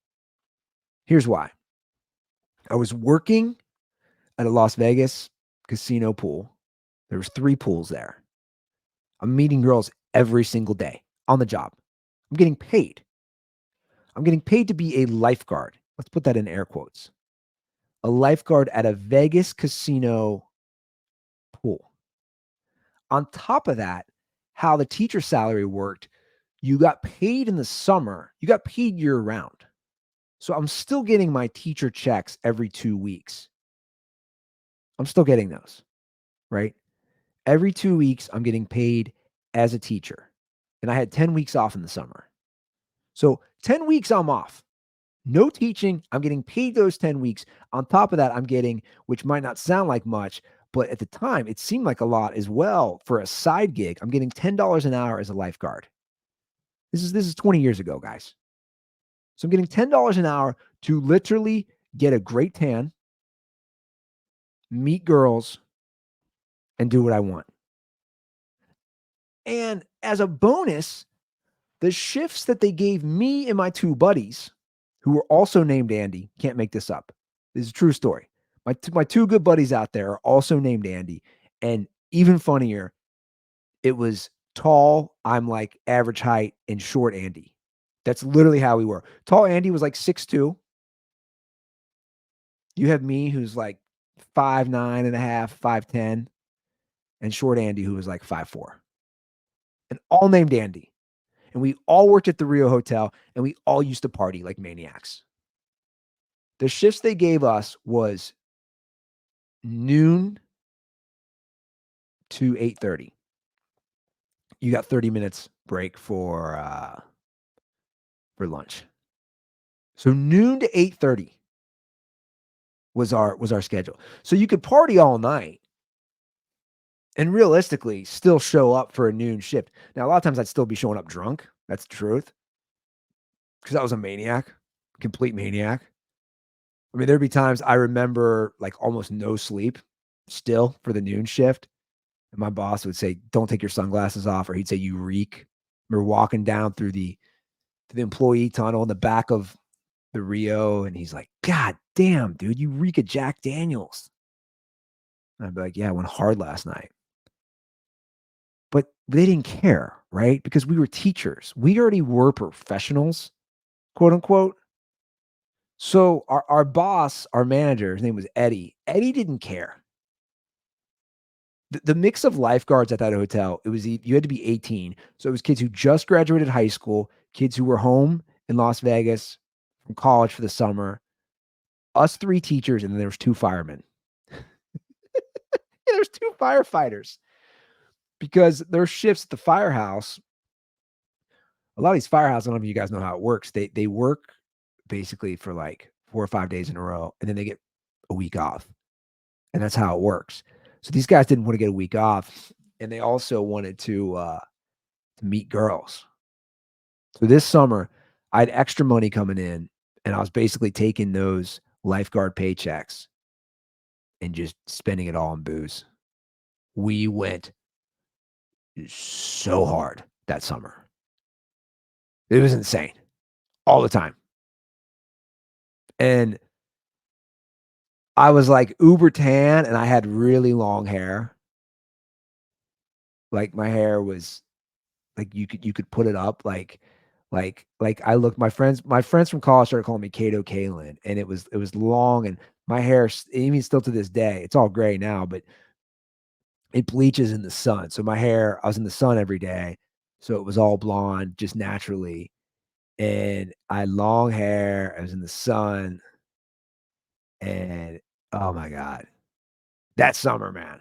Here's why. I was working at a Las Vegas casino pool. There was 3 pools there. I'm meeting girls every single day on the job. I'm getting paid. I'm getting paid to be a lifeguard. Let's put that in air quotes. A lifeguard at a Vegas casino pool. On top of that, how the teacher salary worked, you got paid in the summer, you got paid year round. So I'm still getting my teacher checks every 2 weeks. I'm still getting those, right? Every 2 weeks, I'm getting paid as a teacher. And I had 10 weeks off in the summer. So 10 weeks I'm off. No teaching. I'm getting paid those 10 weeks. On top of that, I'm getting, which might not sound like much, but at the time, it seemed like a lot as well for a side gig. I'm getting $10 an hour as a lifeguard. This is 20 years ago, guys. So I'm getting $10 an hour to literally get a great tan, meet girls, and do what I want. And as a bonus, the shifts that they gave me and my 2 buddies, who were also named Andy, can't make this up. This is a true story. My 2 good buddies out there are also named Andy. And even funnier, it was tall, I'm like average height, and short Andy. That's literally how we were. Tall Andy was like 6'2". You have me who's like 5'9" and a half, 5'10", and short Andy who was like 5'4". And all named Andy. And we all worked at the Rio Hotel and we all used to party like maniacs. The shifts they gave us was noon to 8:30. You got 30 minutes break for lunch. So noon to 8:30 was our schedule. So you could party all night and realistically still show up for a noon shift. Now, a lot of times I'd still be showing up drunk. That's the truth. Because I was a maniac, complete maniac. I mean, there'd be times I remember like almost no sleep still for the noon shift. And my boss would say, "Don't take your sunglasses off," or he'd say, "You reek." We're walking down through the employee tunnel in the back of the Rio, and he's like, "God damn, dude, you reek of Jack Daniels." And I'd be like, "Yeah, I went hard last night." But they didn't care, right? Because we were teachers. We already were professionals, quote unquote. So our boss, our manager, his name was Eddie. Eddie didn't care. The mix of lifeguards at that hotel, it was you had to be 18. So it was kids who just graduated high school, kids who were home in Las Vegas from college for the summer, us three teachers, and then there was two firemen. Yeah, there's two firefighters because their shifts at the firehouse. A lot of these firehouses, I don't know if you guys know how it works. They work basically for like 4 or 5 days in a row, and then they get a week off, and that's how it works. So these guys didn't want to get a week off, and they also wanted to meet girls. So this summer, I had extra money coming in, and I was basically taking those lifeguard paychecks and just spending it all on booze. We went so hard that summer. It was insane all the time. And I was like uber tan and I had really long hair. Like my hair was like you could put it up like I looked my friends from college started calling me Kato Kalin, and it was long, and my hair even still to this day, it's all gray now, but it bleaches in the sun. So my hair, I was in the sun every day. So it was all blonde just naturally. And I had long hair. I was in the sun. And oh my God, that summer, man.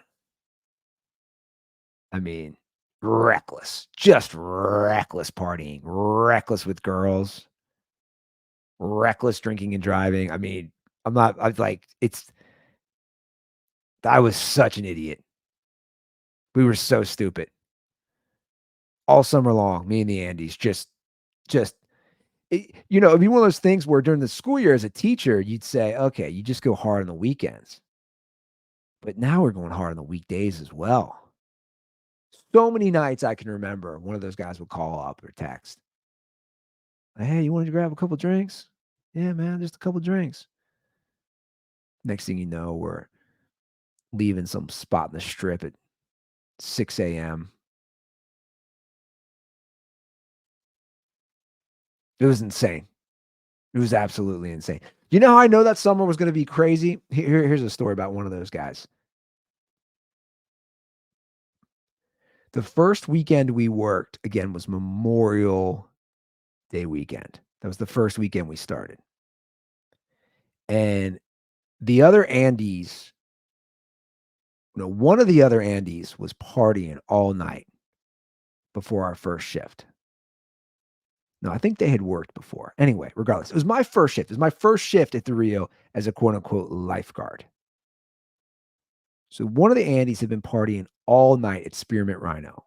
I mean, reckless, just reckless partying, reckless with girls, reckless drinking and driving. I mean, I was like, I was such an idiot. We were so stupid all summer long, me and the Andes, just, it'd be one of those things where during the school year as a teacher, you'd say, okay, you just go hard on the weekends. But now we're going hard on the weekdays as well. So many nights I can remember one of those guys would call up or text. Hey, you wanted to grab a couple drinks? Yeah, man, just a couple drinks. Next thing you know, we're leaving some spot in the strip at 6 a.m. It was insane. It was absolutely insane. You know how I know that summer was going to be crazy? Here's a story about one of those guys. The first weekend we worked, again, was Memorial Day weekend. That was the first weekend we started. And the other Andes, one of the other Andes was partying all night before our first shift. No, I think they had worked before. Anyway, regardless, it was my first shift. It was my first shift at the Rio as a quote unquote lifeguard. So one of the Andes had been partying all night at Spearmint Rhino.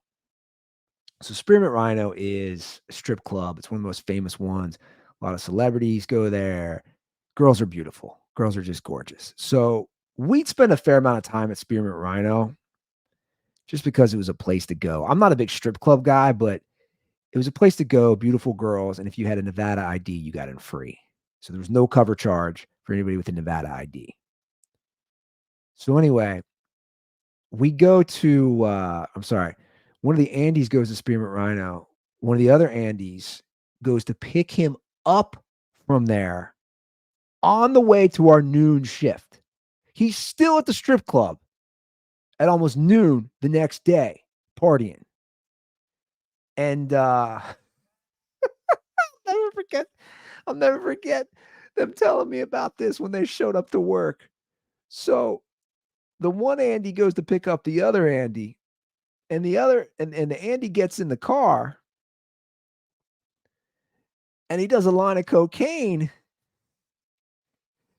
So Spearmint Rhino is a strip club. It's one of the most famous ones. A lot of celebrities go there. Girls are beautiful. Girls are just gorgeous. So we'd spend a fair amount of time at Spearmint Rhino just because it was a place to go. I'm not a big strip club guy, but it was a place to go, beautiful girls, and if you had a Nevada ID, you got in free. So there was no cover charge for anybody with a Nevada ID. So anyway, we go to I'm sorry, one of the Andes goes to Spearmint Rhino. One of the other Andes goes to pick him up from there on the way to our noon shift. He's still at the strip club at almost noon the next day, partying. And never forget, I'll never forget. them telling me about this when they showed up to work. So the one Andy goes to pick up the other Andy, and the Andy gets in the car and he does a line of cocaine,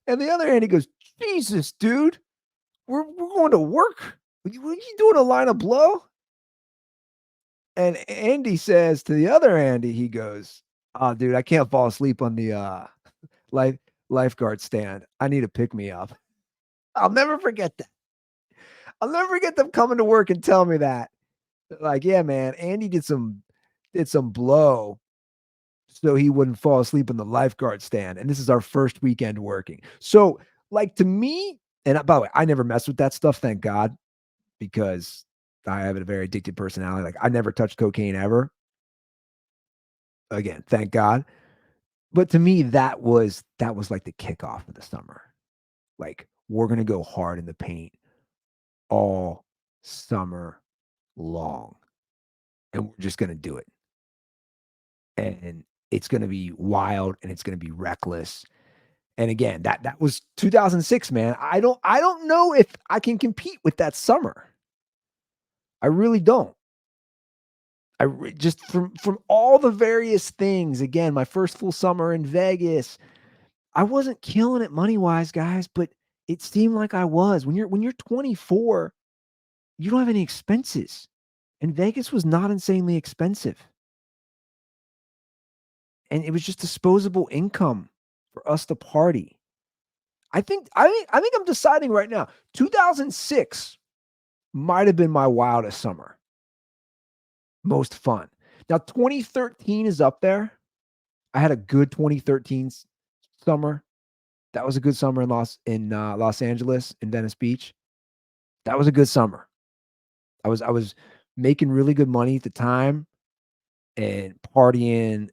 and the other Andy goes, "Jesus, dude, we're going to work. What you doing a line of blow?" And Andy says to the other Andy, he goes, "Oh, dude, I can't fall asleep on the life lifeguard stand. I need to pick me up." I'll never forget that. I'll never forget them coming to work and telling me that. Like, yeah, man, Andy did some blow so he wouldn't fall asleep in the lifeguard stand. And this is our first weekend working. So, like to me, and by the way, I never messed with that stuff, thank God, because I have a very addicted personality. Like I never touched cocaine ever. Again, thank God. But to me, that was like the kickoff of the summer. Like, we're gonna go hard in the paint all summer long, and we're just gonna do it. And it's gonna be wild and it's gonna be reckless. And again, that was 2006, man. I don't know if I can compete with that summer. I really don't. Just from all the various things. Again, my first full summer in Vegas, I wasn't killing it money wise, guys, but it seemed like I was. When you're 24, you don't have any expenses, and Vegas was not insanely expensive, and it was just disposable income for us to party. I think I'm deciding right now. 2006 might have been my wildest summer, most fun. Now 2013 is up there. I had a good 2013 summer. That was a good summer in Los Angeles, in Venice Beach. That was a good summer. I was making really good money at the time and partying,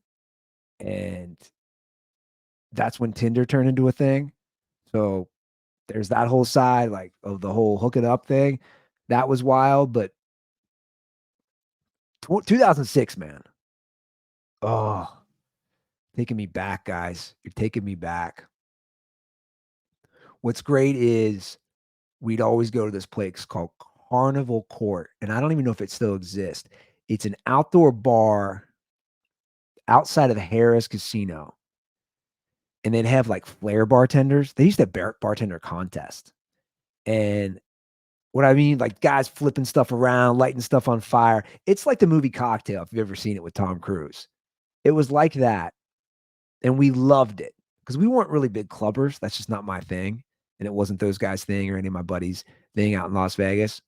and that's when Tinder turned into a thing. So there's that whole side, like, of the whole hooking up thing. That was wild, but 2006, man. Oh, taking me back, guys. You're taking me back. What's great is we'd always go to this place called Carnival Court, and I don't even know if it still exists. It's an outdoor bar outside of the Harris Casino, and they'd have, like, flair bartenders. They used to have bartender contest, and what I mean, like, guys flipping stuff around, lighting stuff on fire. It's like the movie Cocktail, if you've ever seen it with Tom Cruise. It was like that, and we loved it because we weren't really big clubbers. That's just not my thing, and it wasn't those guys' thing or any of my buddies' thing out in Las Vegas.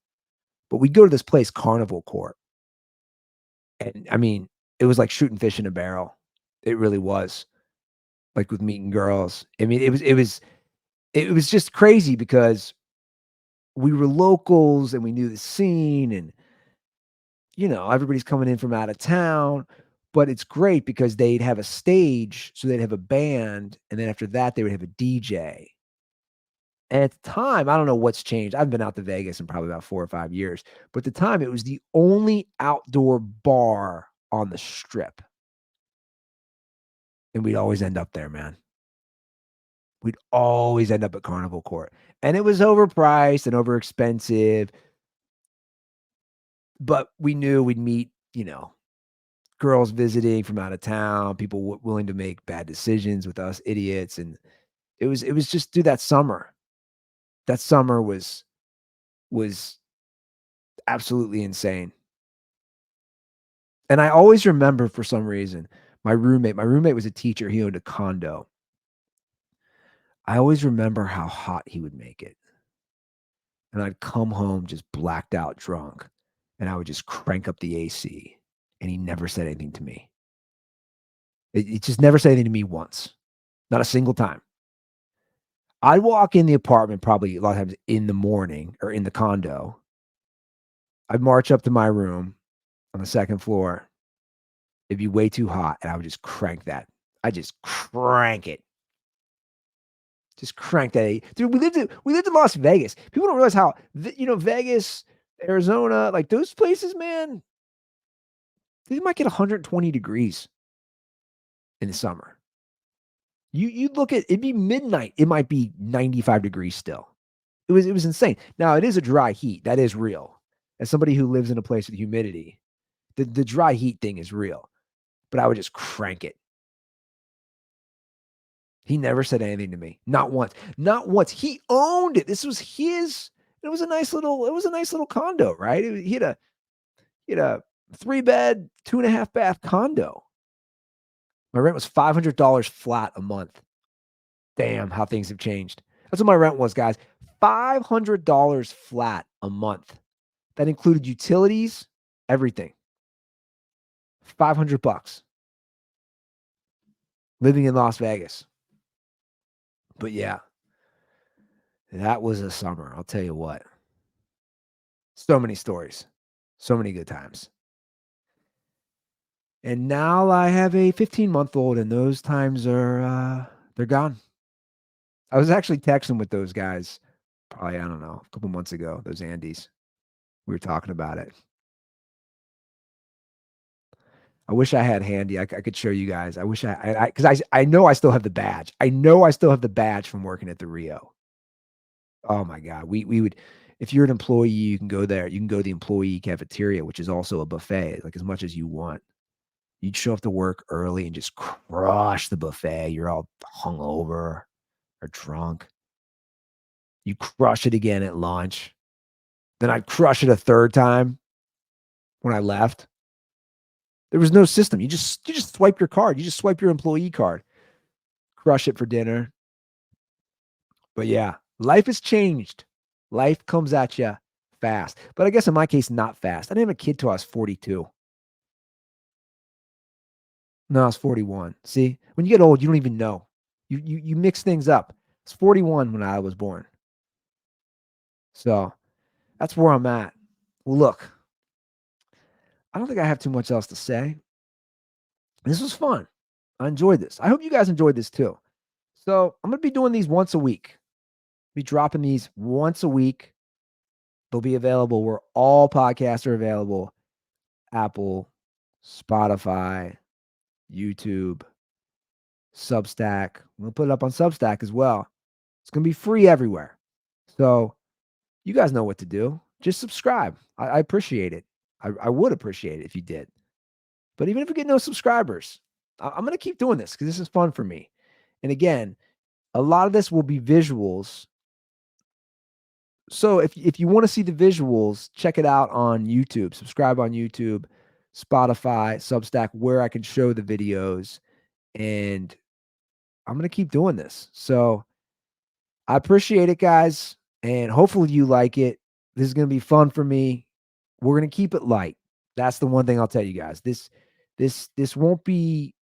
But we'd go to this place, Carnival Court, and, I mean, it was like shooting fish in a barrel. It really was, like, with meeting girls. I mean, it was just crazy because we were locals and we knew the scene and, everybody's coming in from out of town, but it's great because they'd have a stage, so they'd have a band, and then after that, they would have a DJ. And at the time, I don't know what's changed. I've been out to Vegas in probably about 4 or 5 years, but at the time, it was the only outdoor bar on the Strip, and we'd always end up there, man. We'd always end up at Carnival Court, and it was overpriced and overexpensive, but we knew we'd meet, girls visiting from out of town, people willing to make bad decisions with us idiots, and it was just dude, that summer. That summer was absolutely insane. And I always remember for some reason, my roommate was a teacher, he owned a condo. I always remember how hot he would make it. And I'd come home just blacked out drunk, and I would just crank up the AC, and he never said anything to me. He just never said anything to me once, not a single time. I'd walk in the apartment probably a lot of times in the morning or in the condo. I'd march up to my room on the second floor. It'd be way too hot, and I would just crank that. I just crank it. Just crank that. Dude, we lived in Las Vegas. People don't realize how Vegas, Arizona, like those places, man, they might get 120 degrees in the summer. You look at it'd be midnight. It might be 95 degrees still. It was insane. Now it is a dry heat. That is real. As somebody who lives in a place with humidity, the dry heat thing is real. But I would just crank it. He never said anything to me. Not once. Not once. He owned it. This was his. It was a nice little condo, right? He had a 3-bed, 2.5 bath condo. My rent was $500 flat a month. Damn, how things have changed. That's what my rent was, guys. $500 flat a month. That included utilities, everything. $500 living in Las Vegas. But yeah, that was a summer. I'll tell you what. So many stories, so many good times. And now I have a 15-month-old, and those times are they're gone. I was actually texting with those guys probably, I don't know, a couple months ago, those Andes. We were talking about it. I wish I had handy. I could show you guys. I wish because I know I still have the badge. I know I still have the badge from working at the Rio. Oh my God. We would, if you're an employee, you can go there. You can go to the employee cafeteria, which is also a buffet, like as much as you want. You'd show up to work early and just crush the buffet. You're all hungover or drunk. You crush it again at lunch. Then I'd crush it a third time when I left. There was no system. You just swipe your card. You just swipe your employee card. Crush it for dinner. But yeah, life has changed. Life comes at you fast. But I guess in my case, not fast. I didn't have a kid till I was 42. No, I was 41. See, when you get old, you don't even know. You mix things up. It's 41 when I was born. So that's where I'm at. Well, look, I don't think I have too much else to say. This was fun. I enjoyed this. I hope you guys enjoyed this too. So I'm going to be doing these once a week. Be dropping these once a week. They'll be available where all podcasts are available: Apple, Spotify, YouTube, Substack. We'll put it up on Substack as well. It's going to be free everywhere. So you guys know what to do. Just subscribe. I appreciate it. I would appreciate it if you did. But even if we get no subscribers, I'm going to keep doing this because this is fun for me. And again, a lot of this will be visuals. So if you want to see the visuals, check it out on YouTube. Subscribe on YouTube, Spotify, Substack, where I can show the videos. And I'm going to keep doing this. So I appreciate it, guys. And hopefully you like it. This is going to be fun for me. We're going to keep it light. That's the one thing I'll tell you guys. This won't be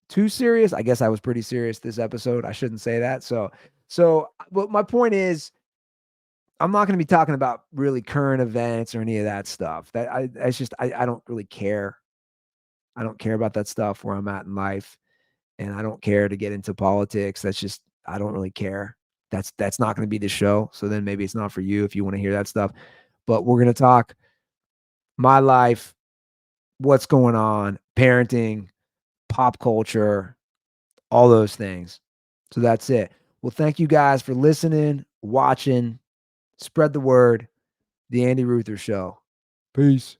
too serious. I guess I was pretty serious this episode. I shouldn't say that. But my point is, I'm not going to be talking about really current events or any of that stuff. I don't really care. I don't care about that stuff where I'm at in life, and I don't care to get into politics. I don't really care. That's not going to be the show. So then maybe it's not for you if you want to hear that stuff. But we're going to talk my life, what's going on, parenting, pop culture, all those things. So that's it. Well, thank you guys for listening, watching. Spread the word. The Andy Ruther Show. Peace.